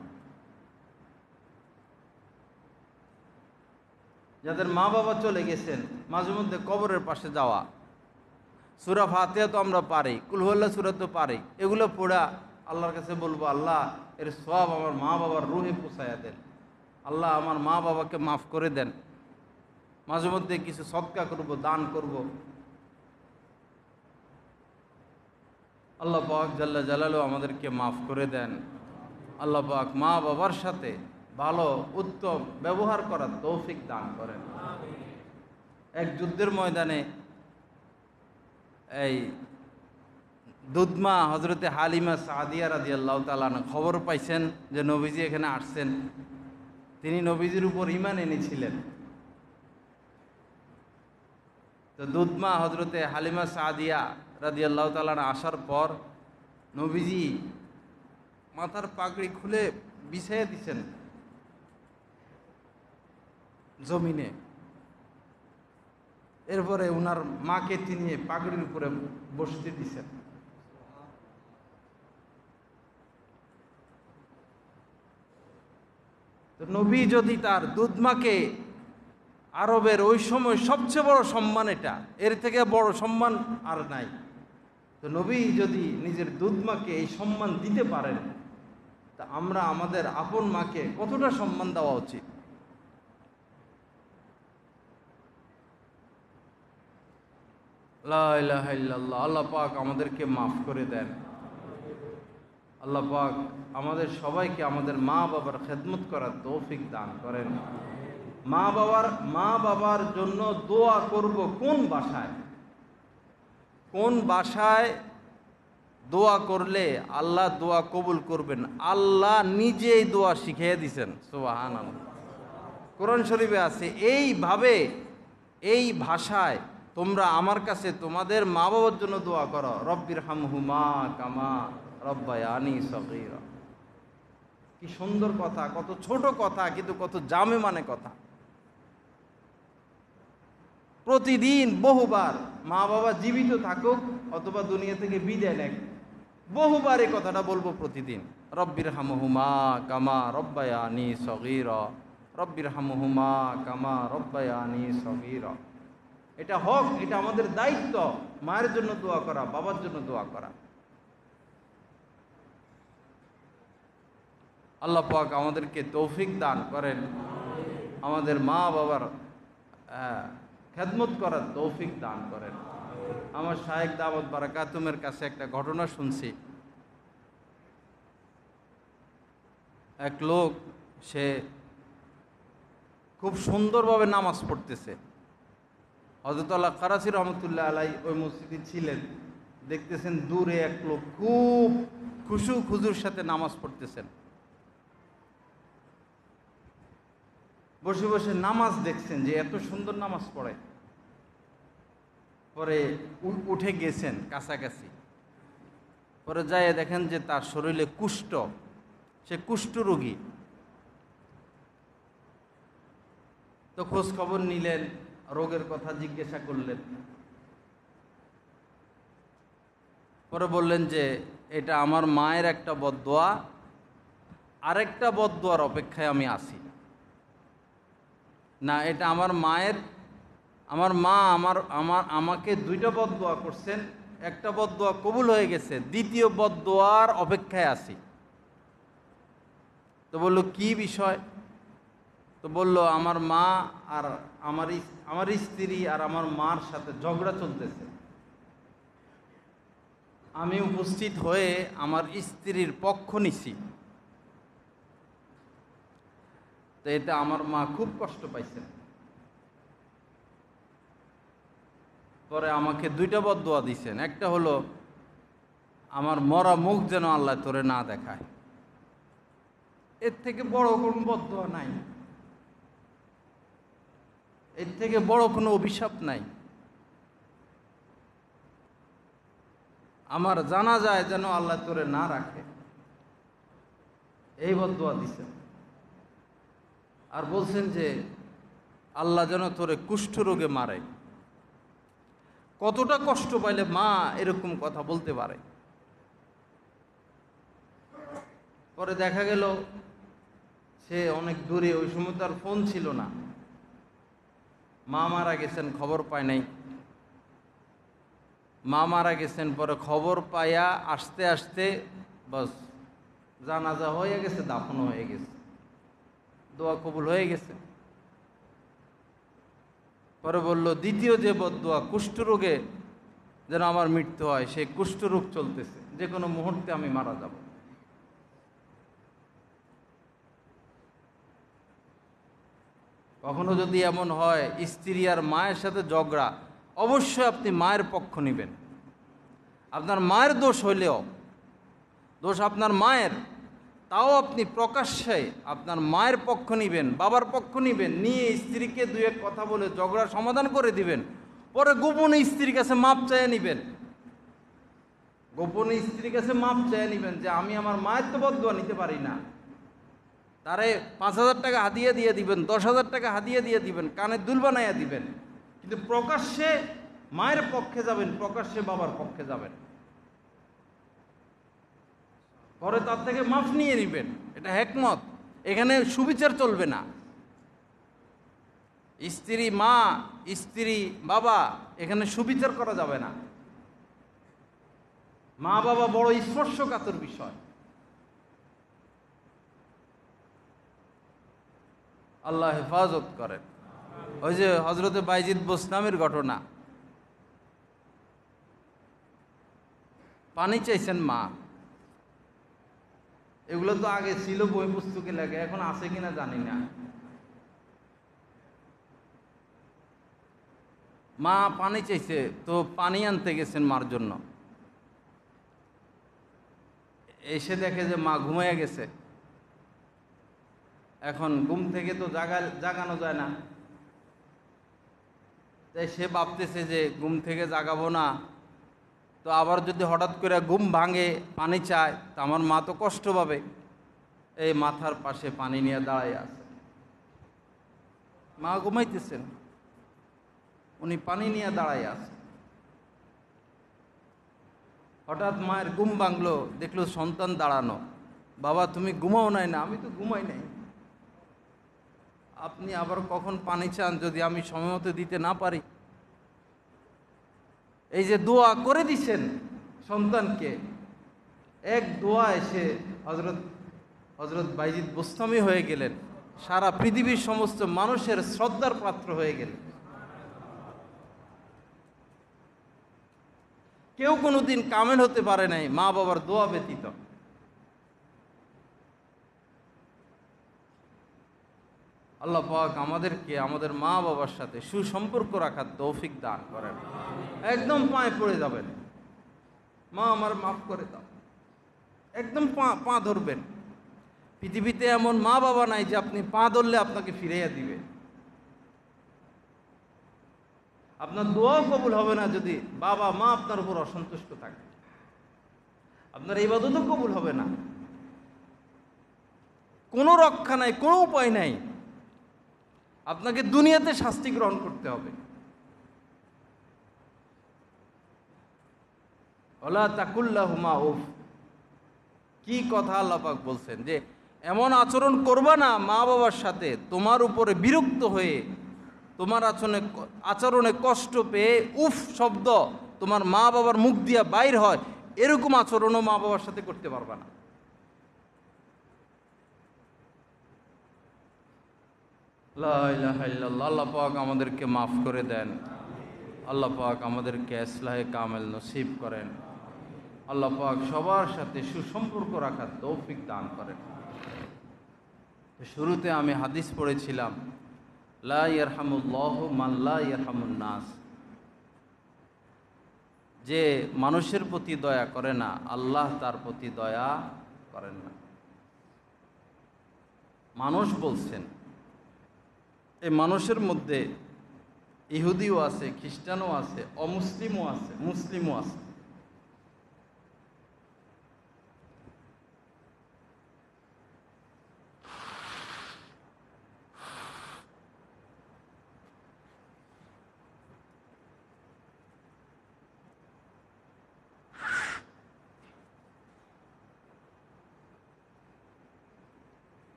যাদের মা বাবা চলে গেছেন, মাঝে মধ্যে কবরের পাশে যাওয়া, সূরা ফাতিহা তো আমরা পারি, কুল হুয়াল্লাহ সূরা তো পারি, এগুলো পড়া আল্লাহর কাছে বলবো, আল্লাহ এর সওয়াব আমার মা বাবার রুহে পৌঁছায়া দেন, আল্লাহ আমার মা বাবাকে মাফ করে দেন। মাঝে মধ্যে কিছু সদকা করব, দান করব। আল্লাহ পাক জাল্লা জালালু আমাদেরকে মাফ করে দেন। আল্লাহ পাক মা বাবার সাথে ভালো উত্তম ব্যবহার করার তৌফিক দান করেন। এক যুদ্ধের ময়দানে এই দুধমা হজরতে হালিমা সাদিয়া রাদিয়াল্লাহু তাআলা খবর পাইছেন যে নবীজি এখানে আসছেন। তিনি নবীজির উপর ঈমান এনেছিলেন। তো দুধমা হজরতে হালিমা সাদিয়া রাদিয়াল্লাহু তাআলা আসার পর নবীজি মাথার পাগড়ি খুলে বিছাইয়া দিছেন জমিনে। এরপরে উনার মাকে তিনি পাগড়ির উপরে বসতে দিছেন। তো নবী যদি তার দুধমাকে, আরবের ওই সময় সবচেয়ে বড় সম্মান এটা, এর থেকে বড় সম্মান আর নাই। তো নবী যদি নিজের দুধমাকে এই সম্মান দিতে পারেন, তা আমরা আমাদের আপন মাকে কতটা সম্মান দেওয়া উচিত। লা ইলাহা ইল্লাল্লাহ। আল্লাহ পাক আমাদেরকে মাফ করে দেন। আল্লাহ পাক আমাদের সবাইকে আমাদের মা বাবার খেদমত করার তৌফিক দান করেন। মা বাবার জন্য দোয়া করব কোন ভাষায়? কোন ভাষায় দোয়া করলে আল্লাহ দোয়া কবুল করবেন? আল্লাহ নিজেই দোয়া শিখিয়ে দিয়েছেন। সুবহানাল্লাহ। কোরআন শরীফে আছে, এইভাবে এই ভাষায় তোমরা আমার কাছে তোমাদের মা বাবার জন্য দোয়া করো, রব্বির হামহুমা কামা রব্বায়ানি সগীরা। কি সুন্দর কথা, কত ছোট কথা, কিন্তু কত জামে মানে কথা। প্রতিদিন বহুবার, মা বাবা জীবিত থাকুক অথবা দুনিয়া থেকে বিদায় নেক, বহুবার এই কথাটা বলবো প্রতিদিন, রব্বির হামহুমা কামা রব্বায়ানি সগীরা, রব্বির হামহুমা কামা রব্বায়ানি সগীরা। এটা হক, এটা আমাদের দায়িত্ব, মায়ের জন্য দোয়া করা, বাবার জন্য দোয়া করা। আল্লাহ পাক আমাদেরকে তৌফিক দান করেন, আমাদের মা বাবার খেদমত করার তৌফিক দান করেন। আমার শায়েখ দাওয়াত বারাকাতুমের কাছে একটা ঘটনা শুনছি। এক লোক, সে খুব সুন্দরভাবে নামাজ পড়তেছে। হযরত আল্লাহ কারাচি রহমতুল্লাহ আলাই ওই মসজিদে ছিলেন। দেখতেছেন দূরে এক লোক খুব খুশু খুজুর সাথে নামাজ পড়তেছেন। বসে বসে নামাজ দেখছেন যে এত সুন্দর নামাজ পড়ে। পরে উঠে গেছেন কাছাকাছি, পরে যায় দেখেন যে তার শরীরে কুষ্ঠ, সে কুষ্ঠ রোগী। তো খোঁজ খবর নিলেন, রোগের কথা জিজ্ঞাসা করলেন। পরে বললেন যে এটা আমার মায়ের একটা বদদোয়া, আরেকটা বদদোয়ার অপেক্ষায় আমি আছি। না, এটা আমার মায়ের, আমার মা আমাকে দুইটা বদদোয়া করছেন, একটা বদদোয়া কবুল হয়ে গেছে, দ্বিতীয় বদদোয়ার অপেক্ষায় আছি। তো বলল কি বিষয়? তো বলল আমার মা আর আমার স্ত্রী আর আমার মার সাথে ঝগড়া চলতেছে। আমি উপস্থিত হয়ে আমার স্ত্রীর পক্ষ নিছি, তো এতে আমার মা খুব কষ্ট পাইছেন। পরে আমাকে দুইটা বদদোয়া দিছেন, একটা হলো আমার মরা মুখ যেন আল্লাহ তোরে না দেখায়। এর থেকে বড় কোনো বদদোয়া নাই, এর থেকে বড় কোনো অভিশাপ নাই। আমার জানা যায় যেন আল্লাহ তোরে না রাখে, এই বদদোয়া দিছেন। আর বলছেন যে আল্লাহ যেন তোরে কুষ্ঠ রোগে মারে। কতটা কষ্ট পাইলে মা এরকম কথা বলতে পারে? পরে দেখা গেল সে অনেক দূরে, ওই সময় তার ফোন ছিল না, মা মারা গেছেন, খবর পায় নাই। মা মারা গেছেন, পরে খবর পাইয়া আসতে আসতে বাস জানাজা হয়ে গেছে, দাফন হয়ে গেছে, দোয়া কবুল হয়ে গেছে। পরে বলল দ্বিতীয় যে বদদোয়া, কুষ্ঠরোগে যেন আমার মৃত্যু হয়, সেই কুষ্ঠরোগ চলতেছে, যে কোনো মুহূর্তে আমি মারা যাব। কখনো যদি এমন হয় স্ত্রী আর মায়ের সাথে ঝগড়া, অবশ্যই আপনি মায়ের পক্ষ নেবেন। আপনার মায়ের দোষ হইলেও, দোষ আপনার মায়ের, তাও আপনি প্রকাশ্যে আপনার মায়ের পক্ষ নিবেন, বাবার পক্ষ নিবেন, নিয়ে স্ত্রীকে দুই এক কথা বলে ঝগড়া সমাধান করে দিবেন। পরে গোপনে স্ত্রীর কাছে মাপ চাইয়ে নিবেন, গোপনে স্ত্রীর কাছে মাপ চাইয়ে নিবেন যে আমি আমার মায়ের তো বদদোয়া নিতে পারি না। তারে 5,000 টাকা হাদিয়া দিয়ে দিবেন, 10,000 টাকা হাদিয়া দিয়ে দিবেন, কানে দুল বানাইয়া দিবেন, কিন্তু প্রকাশ্যে মায়ের পক্ষে যাবেন, প্রকাশ্যে বাবার পক্ষে যাবেন। পরে তার থেকে মাফ নিয়ে নেবেন, এটা হিকমত। এখানে সুবিচার চলবে না। স্ত্রী মা, স্ত্রী বাবা, এখানে সুবিচার করা যাবে না। মা বাবা বড় স্পর্শকাতর বিষয়। আল্লাহ হেফাজত করেন। ওই যে হযরতে বাইজিদ বোস্তামির ঘটনা, পানি চাইছেন মা। এগুলো তো আগে ছিল বই পুস্তকে লেখা, এখন আছে কিনা জানি না। মা পানি চাইছে, তো পানি আনতে গেছেন মার জন্য। এসে দেখে যে মা ঘুমাইয়া গেছে। এখন ঘুম থেকে তো জাগানো যায় না, তাই সে ভাবতেছে যে ঘুম থেকে জাগাবো না, তো আবার যদি হঠাৎ করে ঘুম ভাঙে পানি চায় তা আমার মা তো কষ্ট পাবে। এই মাথার পাশে পানি নিয়ে দাঁড়াই আছে, মা ঘুমাইতেছেন, উনি পানি নিয়ে দাঁড়াই আছে। হঠাৎ মায়ের ঘুম ভাঙলো, দেখলো সন্তান দাঁড়ানো। বাবা তুমি ঘুমাও নাই? না, আমি তো ঘুমাই নাই। আপনি আবার কখন পানি চান যদি আমি সময় মতো দিতে না পারি? এই যে দোয়া করে দিছেন সন্তানকে, এক দোয়া এসে হজরত বাইজিদ বোস্তামি হয়ে গেলেন, সারা পৃথিবীর সমস্ত মানুষের শ্রদ্ধার পাত্র হয়ে গেলেন। কেউ কোনোদিন কামেল হতে পারে নাই মা বাবার দোয়া ব্যতীত। আল্লাহ পাক আমাদেরকে আমাদের মা বাবার সাথে সুসম্পর্ক রাখার তৌফিক দান করেন। একদম পায়ে পড়ে যাবেন, মা আমার মাফ করে দাও, একদম পা ধরবেন। পৃথিবীতে এমন মা বাবা নাই যে আপনি পা ধরলে আপনাকে ফিরাইয়া দিবে। আপনার দোয়াও কবুল হবে না যদি বাবা মা আপনার উপর অসন্তুষ্ট থাকে, আপনার ইবাদতও কবুল হবে না। কোনো রক্ষা নাই, কোনো উপায় নাই, আপনাকে দুনিয়াতে শাস্তি গ্রহণ করতে হবে। ওয়ালা তাকুল্লাহুমা উফ, কি কথা আল্লাহ পাক বলছেন যে এমন আচরণ করবা না মা বাবার সাথে তোমার উপরে বিরক্ত হয়ে, তোমার আচরণে কষ্ট পেয়ে উফ শব্দ তোমার মা বাবার মুখ দিয়া বাইর হয়, এরকম আচরণও মা বাবার সাথে করতে পারবা না। লা ইলাহা ইল্লাল্লাহ। আল্লাহ পাক আমাদেরকে মাফ করে দেন, আল্লাহ পাক আমাদেরকে ইসলাহে কামেল নসিব করেন, আল্লাহ পাক সবার সাথে সুসম্পর্ক রাখার তৌফিক দান করেন। শুরুতে আমি হাদিস পড়েছিলাম, লা ইয়ারহামুল্লাহু মান লা ইয়ারহামুন নাস, যে মানুষের প্রতি দয়া করে না আল্লাহ তার প্রতি দয়া করেন না। মানুষ বলছেন, এই মানুষের মধ্যে ইহুদিও আছে, খ্রিস্টানও আছে, অমুসলিমও আছে, মুসলিমও আছে।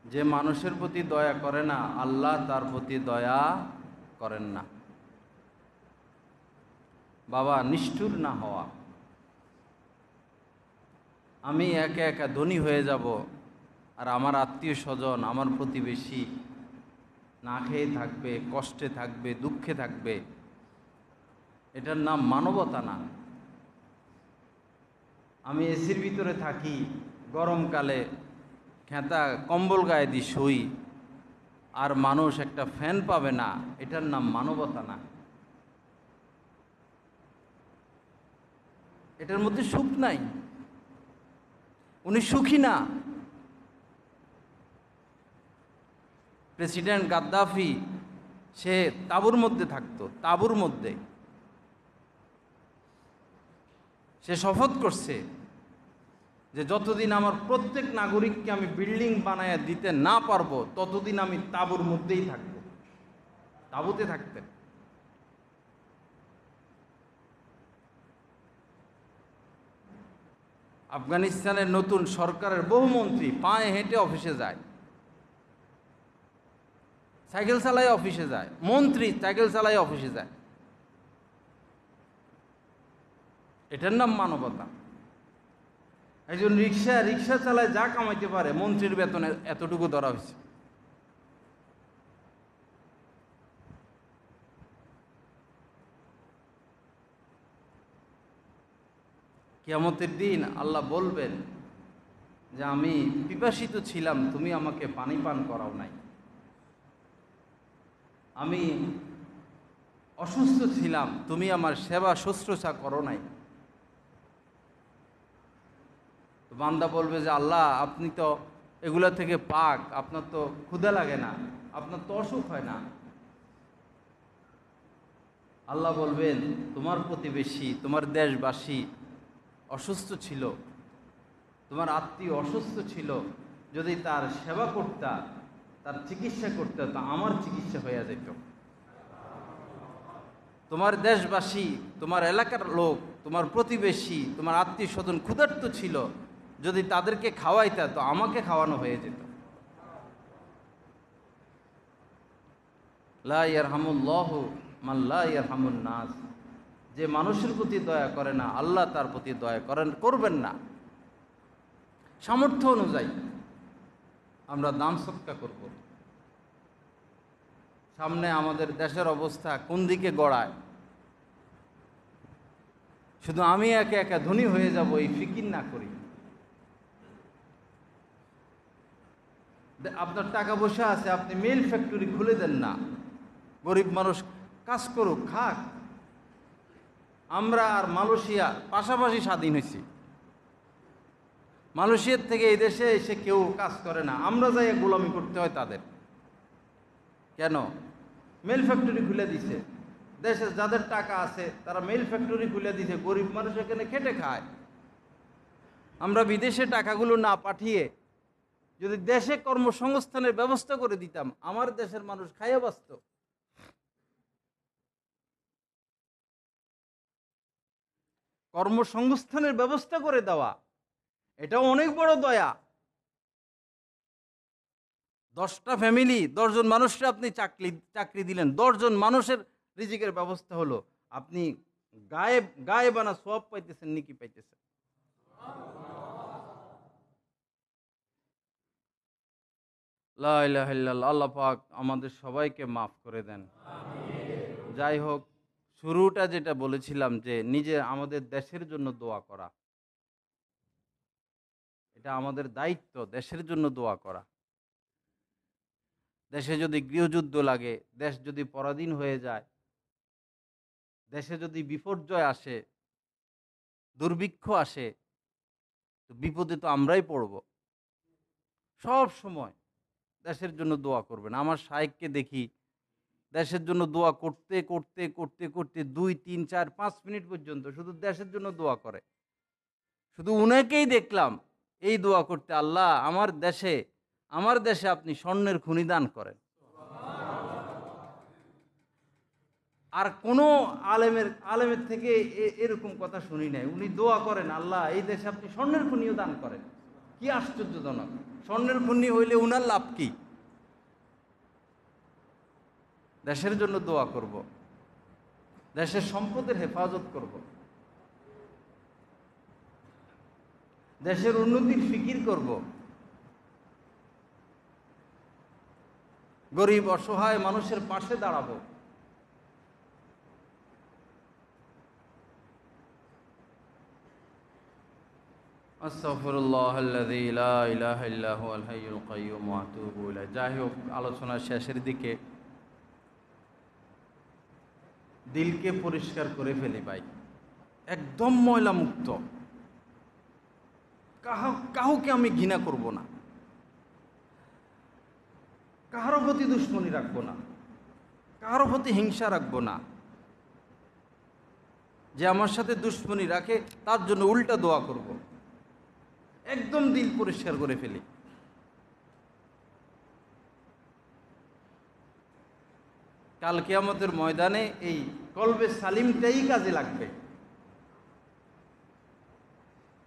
যে মানুষের প্রতি দয়া করে না আল্লাহ তার প্রতি দয়া করেন না। বাবা, নিষ্ঠুর না হওয়া, আমি একা একা ধনী হয়ে যাব আর আমার আত্মীয় স্বজন আমার প্রতিবেশী না খেয়ে থাকবে, কষ্টে থাকবে, দুঃখে থাকবে, এটার নাম মানবতা না। আমি এসির ভিতরে থাকি, গরমকালে খেতা কম্বল গায়ে দিয়ে শুই, আর মানুষ একটা ফ্যান পাবে না, এটার নাম মানবতা না। এটার মধ্যে সুখ নাই, উনি সুখী না। প্রেসিডেন্ট গাদ্দাফি সে তাঁবুর মধ্যে থাকতো, তাঁবুর মধ্যে সে শপথ করছে যে যতদিন আমার প্রত্যেক নাগরিককে আমি বিল্ডিং বানায় দিতে না পারবো ততদিন আমি তাঁবুর মধ্যেই থাকব, তাঁবুতে থাকতেন। আফগানিস্তানের নতুন সরকারের বহু মন্ত্রী পায়ে হেঁটে অফিসে যায়, সাইকেল চালায় অফিসে যায়, মন্ত্রী সাইকেল চালায় অফিসে যায়। এটার নাম মানবতা। একজন রিক্সা চালায় যা কামাইতে পারে, মন্ত্রীর বেতনে এতটুকু ধরা হয়েছে। কিয়ামতের দিন আল্লাহ বলবেন যে আমি পিপাসিত ছিলাম, তুমি আমাকে পানি পান করাও নাই, আমি অসুস্থ ছিলাম, তুমি আমার সেবা শুশ্রূষা করো নাই। বান্দা বলবে যে আল্লাহ আপনি তো এগুলা থেকে পাক, আপনার তো ক্ষুধা লাগে না, আপনার তো অসুখ হয় না। আল্লাহ বলবেন তোমার প্রতিবেশী, তোমার দেশবাসী অসুস্থ ছিল, তোমার আত্মীয় অসুস্থ ছিল, যদি তার সেবা করতা, তার চিকিৎসা করতে, তা আমার চিকিৎসা হয়ে যেত। তোমার দেশবাসী, তোমার এলাকার লোক, তোমার প্রতিবেশী, তোমার আত্মীয় স্বজন ক্ষুধার্ত ছিল, যদি তাদেরকে খাওয়াইতা তো আমাকে খাওয়ানো হয়ে যেত। লা ইয়ারহামুল্লাহু মান লা ইয়ারহামুন নাস, যে মানুষের প্রতি দয়া করে না, আল্লাহ তার প্রতি দয়া করবেন না। সামর্থ্য অনুযায়ী আমরা দান সদকা করব। সামনে আমাদের দেশের অবস্থা কোন দিকে গড়ায়, শুধু আমি একা একা ধনী হয়ে যাব এই ফিকির না করি। আপনার টাকা পয়সা আছে, আপনি মিল ফ্যাক্টরি খুলে দেন না, গরিব মানুষ কাজ করুক, খাক। আমরা আর মালয়েশিয়া পাশাপাশি স্বাধীন হয়েছি। মালয়েশিয়ার থেকে এই দেশে এসে কেউ কাজ করে না, আমরা যাই গোলামি করতে হয় তাদের। কেন? মিল ফ্যাক্টরি খুলে দিছে। দেশে যাদের টাকা আছে তারা মিল ফ্যাক্টরি খুলে দিছে, গরিব মানুষ এখানে খেটে খায়। আমরা বিদেশে টাকাগুলো না পাঠিয়ে যদি দেশে কর্মসংস্থানের ব্যবস্থা করে দিতাম, আমার দেশের মানুষ খাইয়া বাঁচত। কর্মসংস্থানের ব্যবস্থা করে দেওয়া, এটা অনেক বড় দয়া। 10টা ফ্যামিলি, 10 জন মানুষকে আপনি চাকরি দিলেন, 10 জন মানুষের রিজিকের ব্যবস্থা হলো। আপনি গায়ে বানা সওয়াব পাইতেছেন, নেকি পাইতেছেন। লা ইলাহা ইল্লাল্লাহ। আল্লাহ পাক আমাদের সবাইকে মাফ করে দেন। যাই হোক, শুরুটা যেটা বলেছিলাম যে নিজে আমাদের দেশের জন্য দোয়া করা, এটা আমাদের দায়িত্ব, দেশের জন্য দোয়া করা। দেশে যদি গৃহযুদ্ধ লাগে, দেশ যদি পরাধীন হয়ে যায়, দেশে যদি বিপর্যয় আসে, দুর্ভিক্ষ আসে, তো বিপদে তো আমরাই পড়ব। সব সময় দেশের জন্য দোয়া করবেন। আমার শায়েখকে দেখি দেশের জন্য দোয়া করতে করতে করতে করতে 2, 3, 4, 5 মিনিট পর্যন্ত শুধু দেশের জন্য দোয়া করে। শুধু উনাকেই দেখলাম এই দোয়া করতে, আল্লাহ আমার দেশে আপনি স্বর্ণের খনি দান করেন। আর কোনো আলেমের থেকে এরকম কথা শুনি নাই। উনি দোয়া করেন, আল্লাহ এই দেশে আপনি স্বর্ণের খনিও দান করেন। কি আশ্চর্যজনক! স্বর্ণের খনি হইলে উনার লাভ কি? দেশের জন্য দোয়া করব, দেশের সম্পদের হেফাজত করব, দেশের উন্নতির ফিকির করব, গরিব অসহায় মানুষের পাশে দাঁড়াবো। আস্তাগফিরুল্লাহাল্লাযী লা ইলাহা ইল্লা হুয়াল হাইয়ুল কাইয়্যুম ওয়া আতুবু ইলাইহি। যাই হোক, আলোচনার শেষের দিকে দিলকে পরিষ্কার করে ফেলি ভাই, একদম ময়লা মুক্ত। কাউকে আমি ঘৃণা করব না, কারো প্রতি দুশ্মনী রাখবো না, কারো প্রতি হিংসা রাখবো না। যে আমার সাথে দুশ্মনী রাখে তার জন্য উল্টা দোয়া করব। একদম দিল পরিষ্কার করে ফেলি। কাল কিয়ামতের ময়দানে এই কলবে সালিমটাই কাজে লাগবে।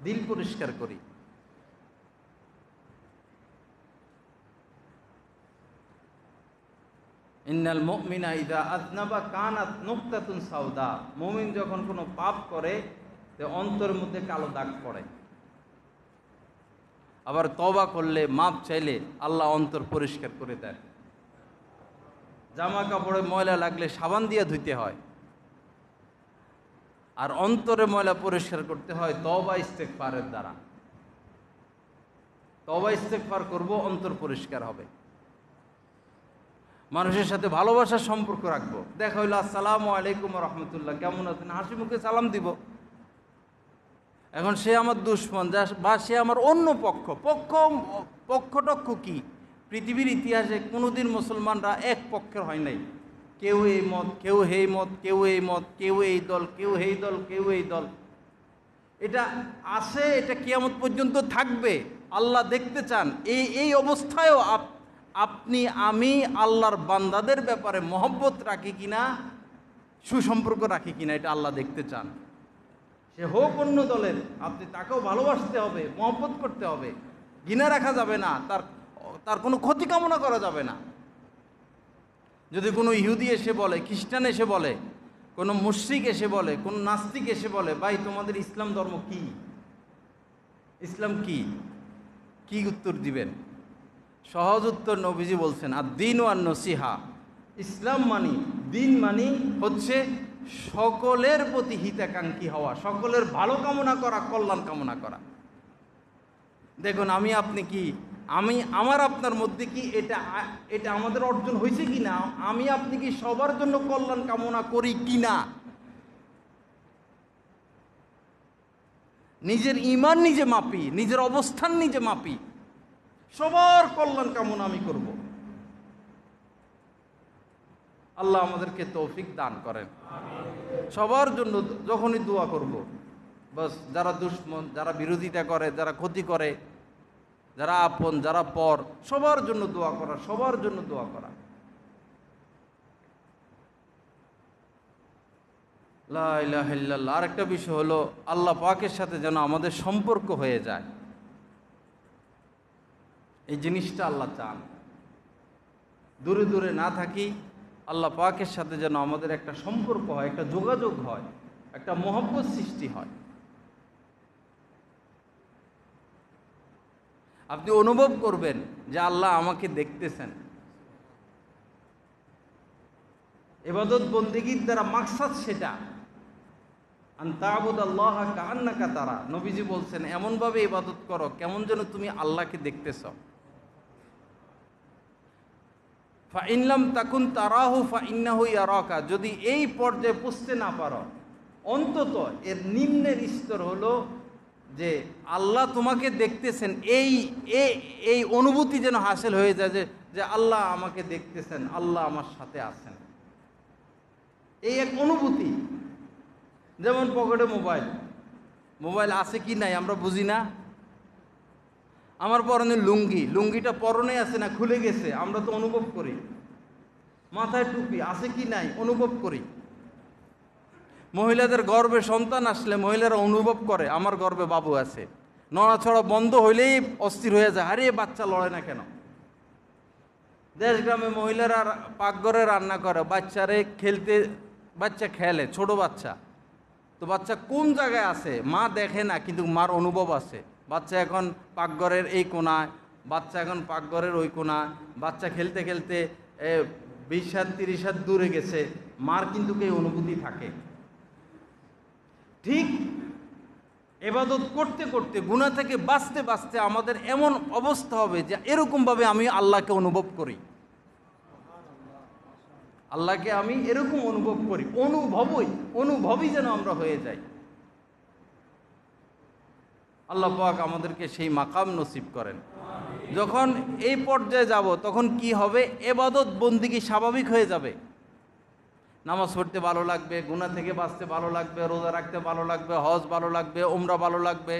দিল পরিষ্কার করি। ইন্নাল মুমিনা ইযা আযনাবা কানাত নুকতাতুন সাউদা। মুমিন যখন কোনো পাপ করে তো অন্তরের মধ্যে কালো দাগ পড়ে। আবার তওবা করলে, মাপ চাইলে আল্লাহ অন্তর পরিষ্কার করে দেয়। জামা কাপড়ে ময়লা লাগলে সাবান দিয়ে ধুইতে হয়, আর অন্তরে ময়লা পরিষ্কার করতে হয় তওবা ইস্তেগফারের দ্বারা। তওবা ইস্তেগফার করব, অন্তর পরিষ্কার হবে। মানুষের সাথে ভালোবাসার সম্পর্ক রাখবো। দেখা হইলো আসসালামু আলাইকুম ওয়া রাহমাতুল্লাহ, কেমন আছেন, হাসি মুখে সালাম দিব। এখন সে আমার দুশ্মন, বা সে আমার অন্য পক্ষটক্ষ কি? পৃথিবীর ইতিহাসে কোনোদিন মুসলমানরা এক পক্ষের হয় নাই। কেউ এই মত, কেউ এই মত, কেউ এই মত, কেউ এই দল, কেউ এই দল, কেউ এই দল। এটা আছে, এটা কিয়ামত পর্যন্ত থাকবে। আল্লাহ দেখতে চান এই অবস্থায়ও আপনি আমি আল্লাহর বান্দাদের ব্যাপারে মহব্বত রাখি কিনা, সুসম্পর্ক রাখি কিনা, এটা আল্লাহ দেখতে চান। সে হোক অন্য দলের, আপনি তাকেও ভালোবাসতে হবে, মহব্বত করতে হবে, ঘৃণা রাখা যাবে না, তার কোনো ক্ষতি কামনা করা যাবে না। যদি কোনো ইহুদি এসে বলে, খ্রিস্টান এসে বলে, কোনো মুশরিক এসে বলে, কোনো নাস্তিক এসে বলে, ভাই তোমাদের ইসলাম ধর্ম কি, ইসলাম কি, কি উত্তর দিবেন? সহজ উত্তর নবীজি বলছেন, আর দিন ও নসিহা। ইসলাম মানি, দিন মানি হচ্ছে সকলের প্রতি হিতাকাঙ্ক্ষী হওয়া, সকলের ভালো কামনা করা, কল্যাণ কামনা করা। দেখুন আমি আপনি কি, আমার আপনার মধ্যে কি এটা আমাদের অর্জন হয়েছে কি না? আমি আপনি কি সবার জন্য কল্যাণ কামনা করি কি না? নিজের ঈমান নিজে মাপি, নিজের অবস্থান নিজে মাপি, সবার কল্যাণ কামনা আমি করব। আল্লাহ আমাদেরকে তৌফিক দান করেন। সবার জন্য যখনই দোয়া করব, বাস যারা দুশ্মন, যারা বিরোধিতা করে, যারা ক্ষতি করে, যারা আপন, যারা পর, সবার জন্য দোয়া করা, সবার জন্য দোয়া করা। লা ইলাহা ইল্লাল্লাহ। আরেকটা বিষয় হলো আল্লাহ পাকের সাথে যেন আমাদের সম্পর্ক হয়ে যায়, এই জিনিসটা আল্লাহ চান। দূরে দূরে না থাকি, আল্লাহ পাকের সাথে যেন আমাদের একটা সম্পর্ক হয়, একটা যোগাযোগ হয়, একটা মহব্বত সৃষ্টি হয়। আপনি অনুভব করবেন যে আল্লাহ আমাকে দেখতেছেন। ইবাদত বন্দেগীর দ্বারা মাকসাদ সেটা, আন তা'বুদাল্লাহ কাআন্নাকা তারা। নবীজি বলছেন এমনভাবে ইবাদত করো কেমন যেন তুমি আল্লাহকে দেখতেছ। ফা ইন লাম তাকুন তারাহু ফা ইন্নাহু ইয়ারাকা। যদি এই পর্যায়ে পৌঁছতে না পারো, অন্তত এর নিম্নের স্তর হলো যে আল্লাহ তোমাকে দেখতেছেন, এই অনুভূতি যেন হাসিল হয়ে যায় যে আল্লাহ আমাকে দেখতেছেন, আল্লাহ আমার সাথে আছেন। এই এক অনুভূতি। যেমন পকেটে মোবাইল আছে কি নাই আমরা বুঝি না। আমার পরনে লুঙ্গিটা পরনে আছে না খুলে গেছে আমরা তো অনুভব করি। মাথায় টুপি আছে কি নাই অনুভব করি। মহিলাদের গর্ভে সন্তান আসলে মহিলারা অনুভব করে আমার গর্ভে বাবু আছে। নড়াছড়া বন্ধ হইলেই অস্থির হয়ে যায়, আরে বাচ্চা লড়ে না কেন। দেশ গ্রামে মহিলারা পাকঘরে রান্না করে, বাচ্চা খেলে, ছোট বাচ্চা, তো বাচ্চা কোন জায়গায় আছে মা দেখে না, কিন্তু মার অনুভব আছে। বাচ্চা এখন পাকঘরের এই কোনায়, বাচ্চা এখন পাকঘরের ওই কোনায়, বাচ্চা খেলতে খেলতে 20 হাত 30 হাত দূরে গেছে, মার কিন্তু এই অনুভূতি থাকে। ঠিক ইবাদত করতে করতে, গুনাহ থেকে বাঁচতে বাঁচতে আমাদের এমন অবস্থা হবে যে এরকমভাবে আমি আল্লাহকে অনুভব করি, আল্লাহকে আমি এরকম অনুভব করি, অনুভবই যেন আমরা হয়ে যাই। আল্লাহ পাক আমাদেরকে সেই মাকাম নসিব করেন। যখন এই পর্যায়ে যাব তখন কি হবে, ইবাদত বন্দেগী স্বাভাবিক হয়ে যাবে। নামাজ পড়তে ভালো লাগবে, গুনাহ থেকে বাঁচতে ভালো লাগবে, রোজা রাখতে ভালো লাগবে, হজ ভালো লাগবে, উমরা ভালো লাগবে,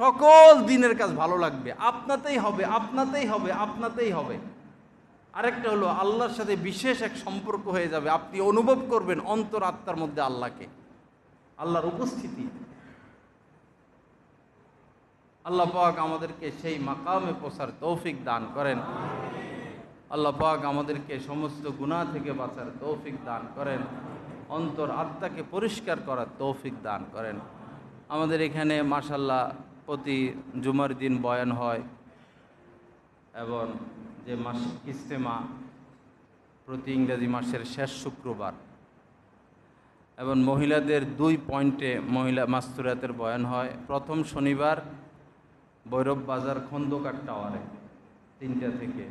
সকল দিনের কাজ ভালো লাগবে। আপনাতেই হবে। আরেকটা হলো আল্লাহর সাথে বিশেষ এক সম্পর্ক হয়ে যাবে। আপনি অনুভব করবেন অন্তর আত্মার মধ্যে আল্লাহকে, আল্লাহর উপস্থিতি। আল্লাহ পাক আমাদেরকে সেই মাকামে পৌঁছার তৌফিক দান করেন। আল্লাহ পাক আমাদেরকে সমস্ত গুনাহ থেকে বাঁচার তৌফিক দান করেন, অন্তর আত্মাকে পরিষ্কার করার তৌফিক দান করেন। আমাদের এখানে মাশাআল্লাহ প্রতি জুমার দিন বয়ান হয়, এবং যে মাসিক ইজতেমা প্রতি ইংরেজি মাসের শেষ শুক্রবার, এবং মহিলাদের 2 পয়েন্টে মহিলা মাস্তুরাতের বয়ান হয়। প্রথম শনিবার ভৈরব বাজার খন্দকার টাওয়ারে 3টা থেকে,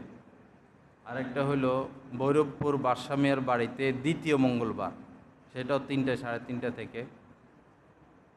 আরেকটা হলো ভৈরবপুর বাদশা মিয়ার বাড়িতে দ্বিতীয় মঙ্গলবার, সেটাও 3টা সাড়ে 3টা থেকে।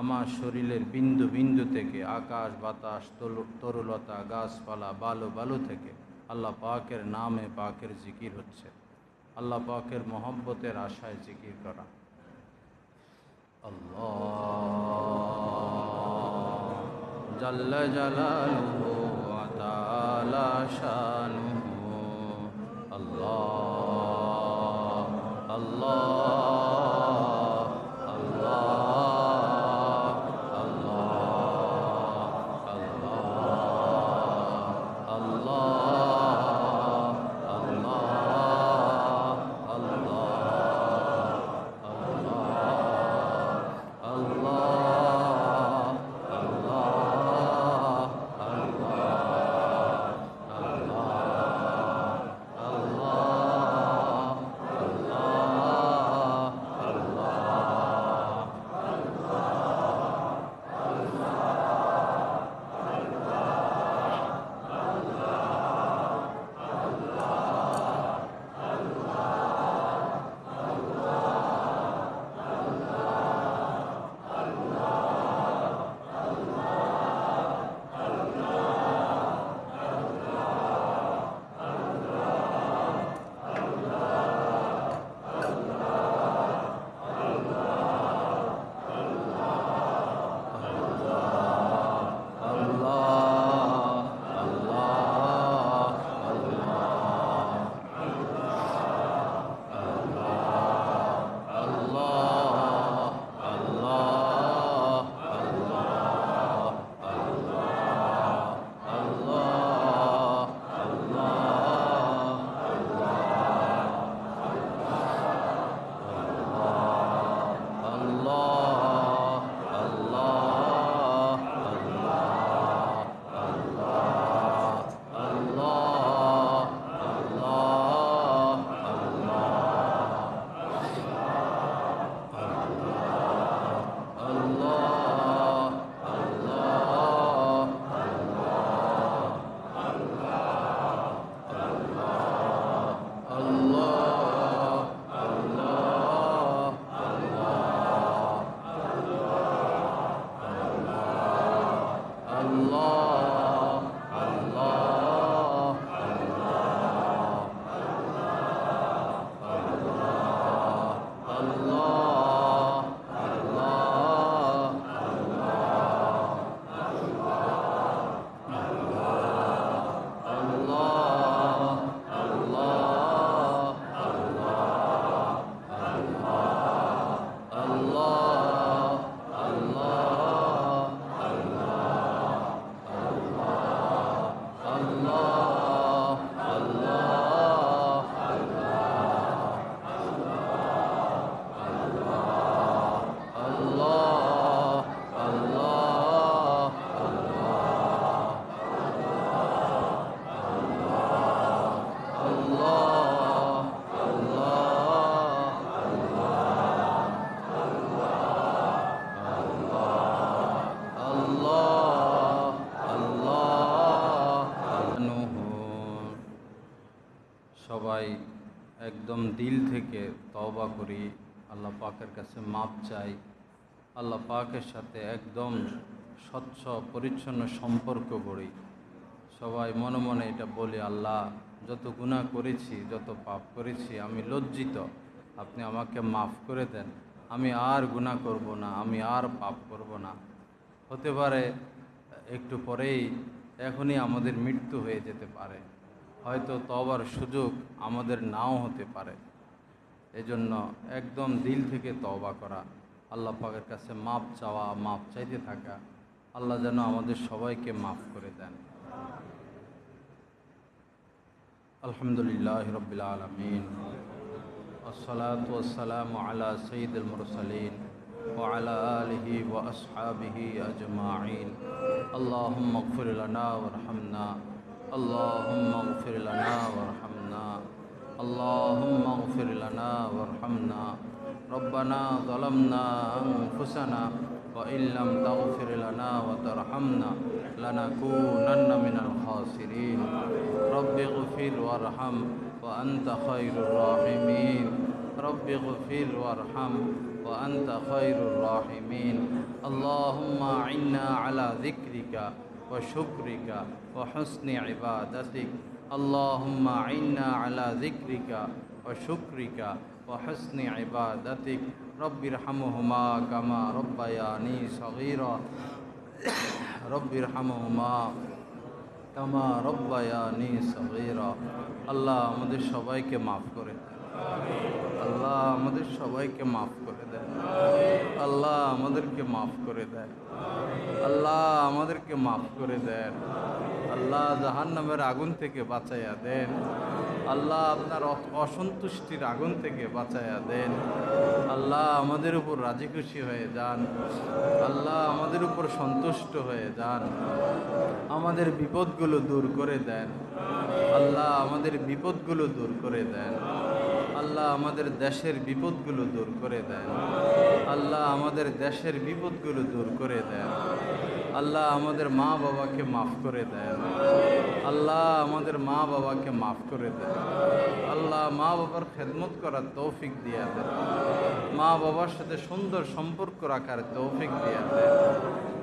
আমার শরীরের বিন্দু বিন্দু থেকে, আকাশ বাতাস তরুলতা গাছপালা বালু বালু থেকে আল্লাহ পাকের নামে পাকের জিকির হচ্ছে। আল্লাহ পাকের মহব্বতের আশায় জিকির করা। আল্লাহ জাল্লা জালালুহু ওয়া তাআলা শানুহু। আল্লাহ আল্লাহ আল্লাহ আল্লাহ আল্লাহ আল্লাহ সবাই একদম দিল থেকে তওবা করি, আল্লাহ পাকের কাছে মাপ চাই, আল্লাহ পাকের সাথে একদম স্বচ্ছ পরিচ্ছন্ন সম্পর্ক গড়ি। সবাই মনে মনে এটা বলি, আল্লাহ যত গুনাহ করেছি, যত পাপ করেছি, আমি লজ্জিত, আপনি আমাকে মাফ করে দেন, আমি আর গুনাহ করব না, আমি আর পাপ করব না। হতে পারে একটু পরেই এখনই আমাদের মৃত্যু হয়ে যেতে পারে, হয়তো তওবার সুযোগ আমাদের নাও হতে পারে। এজন্য একদম দিল থেকে তওবা করা, আল্লাহ পাকের কাছে মাপ চাওয়া, মাপ চাইতে থাকা। আল্লাহ যেন আমাদের সবাইকে মাফ করে দেন। আলহামদুলিল্লাহ রাব্বিল আলামিন, আসসালাতু ওয়াসসালামু আলা সাইয়্যিদিল মুরসালিন ওয়া আলা আলিহি ওয়া আসহাবিহি আজমাইন। আল্লাহুম্মা ইগফির লানা ওয়ারহামনা, আল্লাহুম্মা ইগফির লানা ওয়ারহামনা, আল্লাহুম্মা ইগফির লানা ওয়ারহামনা। রব্বানা যালামনা আনফুসানা ওয়া ইল্লাম তাগফির লানা ওয়া তারহামনা লানাকুনান্না মিনাল খাসিরিন। রব্বি ইগফির ওয়ারহাম ওয়া আনতা খায়রুর রাহিমিন। رب اغفر وارحم وأنت خير الراحمين اللهم أعنا على ذكرك وشكرك وحسن عبادتك اللهم أعنا على ذكرك وشكرك وحسن عبادتك رب ارحمهما كما ربياني صغيرا رب ارحمهما কামা রব্বায়ানি সগীরা আল্লাহ আমাদের সবাইকে মাফ করে দেন আল্লাহ আমাদের সবাইকে মাফ করে দেন আল্লাহ আমাদেরকে মাফ করে দেন আল্লাহ আমাদেরকে মাফ করে দেন আল্লাহ জাহান্নামের আগুন থেকে বাঁচাইয়া দেন আল্লাহ আপনার অসন্তুষ্টির আগুন থেকে বাঁচাইয়া দেন আল্লাহ আমাদের উপর রাজি খুশি হয়ে যান আল্লাহ আমাদের উপর সন্তুষ্ট হয়ে যান আমাদের বিপদগুলো দূর করে দেন আল্লাহ আমাদের বিপদগুলো দূর করে দেন আল্লাহ আমাদের দেশের বিপদগুলো দূর করে দেন আল্লাহ আমাদের দেশের বিপদগুলো দূর করে দেন আল্লাহ আমাদের মা বাবাকে মাফ করে দেন আল্লাহ আমাদের মা বাবাকে মাফ করে দেন আল্লাহ মা বাবার খেদমত করার তৌফিক দিয়া দেন মা বাবার সাথে সুন্দর সম্পর্ক রাখার তৌফিক দিয়া দেন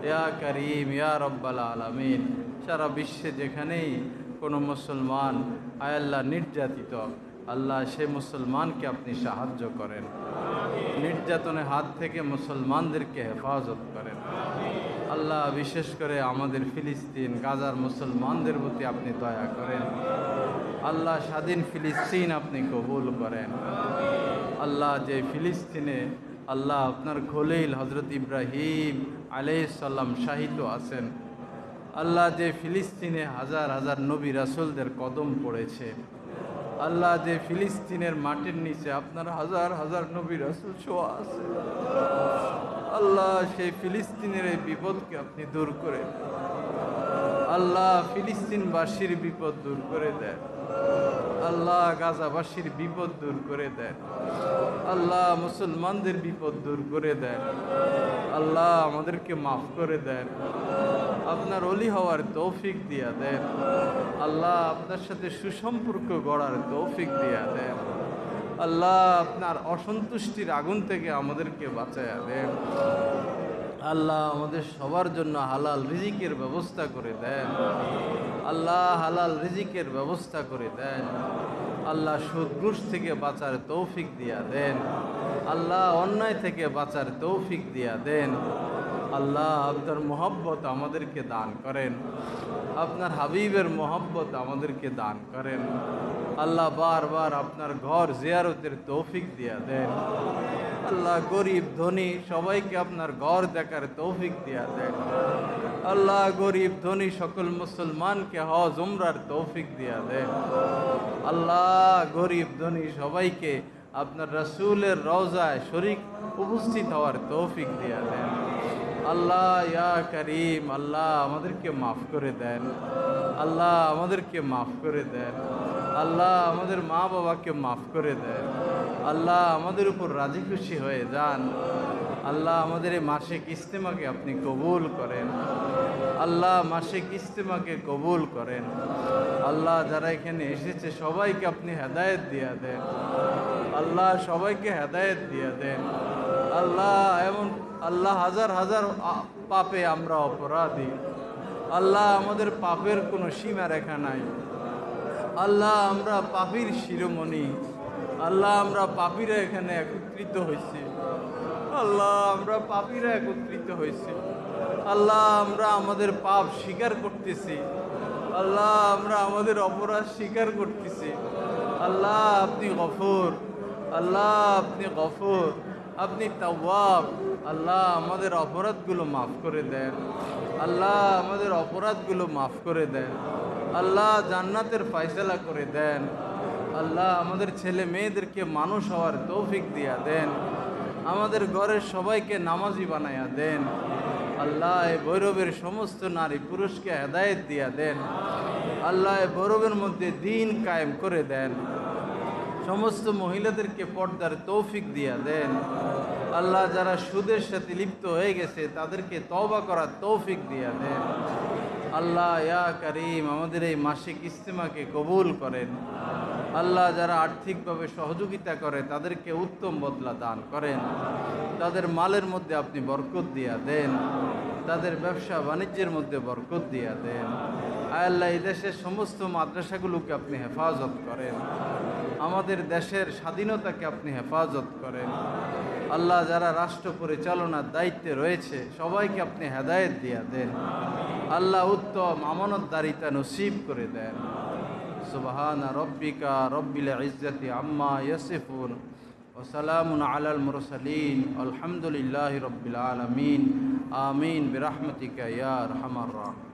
ইয়া করিম ইয়া রব্বাল আলামিন সারা বিশ্বে যেখানেই কোনো মুসলমান আয় আল্লাহ নির্যাতিত আল্লাহ সেই মুসলমানকে আপনি সাহায্য করেন নির্যাতনের হাত থেকে মুসলমানদেরকে হেফাজত করেন আল্লাহ বিশেষ করে আমাদের ফিলিস্তিন গাজার মুসলমানদের প্রতি আপনি দয়া করেন আল্লাহ স্বাধীন ফিলিস্তিন আপনি কবুল করেন আল্লাহ যে ফিলিস্তিনে আল্লাহ আপনার খলিল হজরত ইব্রাহিম আলাইহিস সালাম শাহিদ আছেন আল্লাহ যে ফিলিস্তিনে হাজার হাজার নবী রাসূলদের কদম পড়েছে আল্লাহ যে ফিলিস্তিনের মাটির নিচে আপনার হাজার হাজার নবী রাসূল শোয়া আছে আল্লাহ সেই ফিলিস্তিনের এই বিপদকে আপনি দূর করে আল্লাহ ফিলিস্তিনবাসীর বিপদ দূর করে দেন আল্লাহ গাজাবাসীর বিপদ দূর করে দেন আল্লাহ মুসলমানদের বিপদ দূর করে দেন আল্লাহ আমাদেরকে মাফ করে দেন আপনার ওলি হওয়ার তৌফিক দিয়া দেন আল্লাহ আপনার সাথে সুসম্পর্ক গড়ার তৌফিক দিয়া দেন আল্লাহ আপনার অসন্তুষ্টির আগুন থেকে আমাদেরকে বাঁচাইয়া দেন আল্লাহ আমাদের সবার জন্য হালাল রিজিকের ব্যবস্থা করে দেন আল্লাহ হালাল রিজিকের ব্যবস্থা করে দেন আল্লাহ সুদ ঘুষ থেকে বাঁচার তৌফিক দিয়া দেন আল্লাহ অন্যায় থেকে বাঁচার তৌফিক দিয়া দেন আল্লাহ আপনার মোহব্বত আমাদেরকে দান করেন আপনার হাবিবের মোহব্বত আমাদেরকে দান করেন আল্লাহ বারবার আপনার ঘর জিয়ারতের তৌফিক দিয়া দেন আল্লাহ গরিব ধনী সবাইকে আপনার ঘর দেখার তৌফিক দিয়া দেন আল্লাহ গরিব ধনী সকল মুসলমানকে হজ উমরার তৌফিক দিয়া দেন আল্লাহ গরিব ধনী সবাইকে আপনার রাসূলের রওজায় শরীক উপস্থিত হওয়ার তৌফিক দিয়া দেন আল্লাহ ইয়া করিম আল্লাহ আমাদেরকে মাফ করে দেন আল্লাহ আমাদেরকে মাফ করে দেন আল্লাহ আমাদের মা বাবাকে মাফ করে দেন আল্লাহ আমাদের উপর রাজি খুশি হয়ে যান আল্লাহ আমাদের এই মাসিক ইজতেমাকে আপনি কবুল করেন আল্লাহ মাসিক ইজতেমাকে কবুল করেন আল্লাহ যারা এখানে এসেছে সবাইকে আপনি হেদায়েত দিয়া দেন আল্লাহ সবাইকে হেদায়েত দিয়া দেন আল্লাহ এমন আল্লাহ হাজার হাজার পাপে আমরা অপরাধী আল্লাহ আমাদের পাপের কোনো সীমা রেখা নাই আল্লাহ আমরা পাপীর শিরোমণি আল্লাহ আমরা পাপীরা এখানে একত্রিত হয়েছি আল্লাহ আমরা পাপীরা একত্রিত হয়েছি আল্লাহ আমরা আমাদের পাপ স্বীকার করতেছি আল্লাহ আমরা আমাদের অপরাধ স্বীকার করতেছি আল্লাহ আপনি গফুর আল্লাহ আপনি গফুর আপনি তাওয়াব আল্লাহ আমাদের অপরাধগুলো মাফ করে দেন আল্লাহ আমাদের অপরাধগুলো মাফ করে দেন আল্লাহ জান্নাতের ফয়সালা করে দেন আল্লাহ আমাদের ছেলে মেয়েদেরকে মানুষ হওয়ার তৌফিক দিয়া দেন আমাদের ঘরের সবাইকে নামাজি বানাইয়া দেন আল্লাহ এই ভৈরবের সমস্ত নারী পুরুষকে হেদায়েত দিয়া দেন আল্লাহ এই ভৈরবের মধ্যে দ্বীন কায়েম করে দেন সমস্ত মহিলাদেরকে পর্দার তৌফিক দিয়া দেন আল্লাহ যারা সুদের সাথে লিপ্ত হয়ে গেছে তাদেরকে তওবা করার তৌফিক দিয়া দেন আল্লাহ ইয়া করিম আমাদের এই মাসিক ইজতেমাকে কবুল করেন আল্লাহ যারা আর্থিকভাবে সহযোগিতা করে তাদেরকে উত্তম বদলা দান করেন, তাদের মালের মধ্যে আপনি বরকত দিয়া দেন, তাদের ব্যবসা বাণিজ্যের মধ্যে বরকত দিয়া দেন। আয় আল্লাহ, এই দেশের সমস্ত মাদ্রাসাগুলোকে আপনি হেফাজত করেন, আমাদের দেশের স্বাধীনতাকে আপনি হেফাজত করেন। আল্লাহ যারা রাষ্ট্র পরিচালনার দায়িত্বে রয়েছে সবাইকে আপনি হেদায়েত দিয়া দেন। আল্লাহ উত্তম আমানতদারিতা নসিব করে দেন। সুবহান রব্বিকা রব্বিল ইজ্জতি আম্মা ইয়াসিফুন ওয়া সালামুন আলাল মুরসালিন আলহামদুলিল্লাহি রব্বিল আলামিন। আমিন বিরহমাতিকা ইয়া আরহামার রাহিমিন।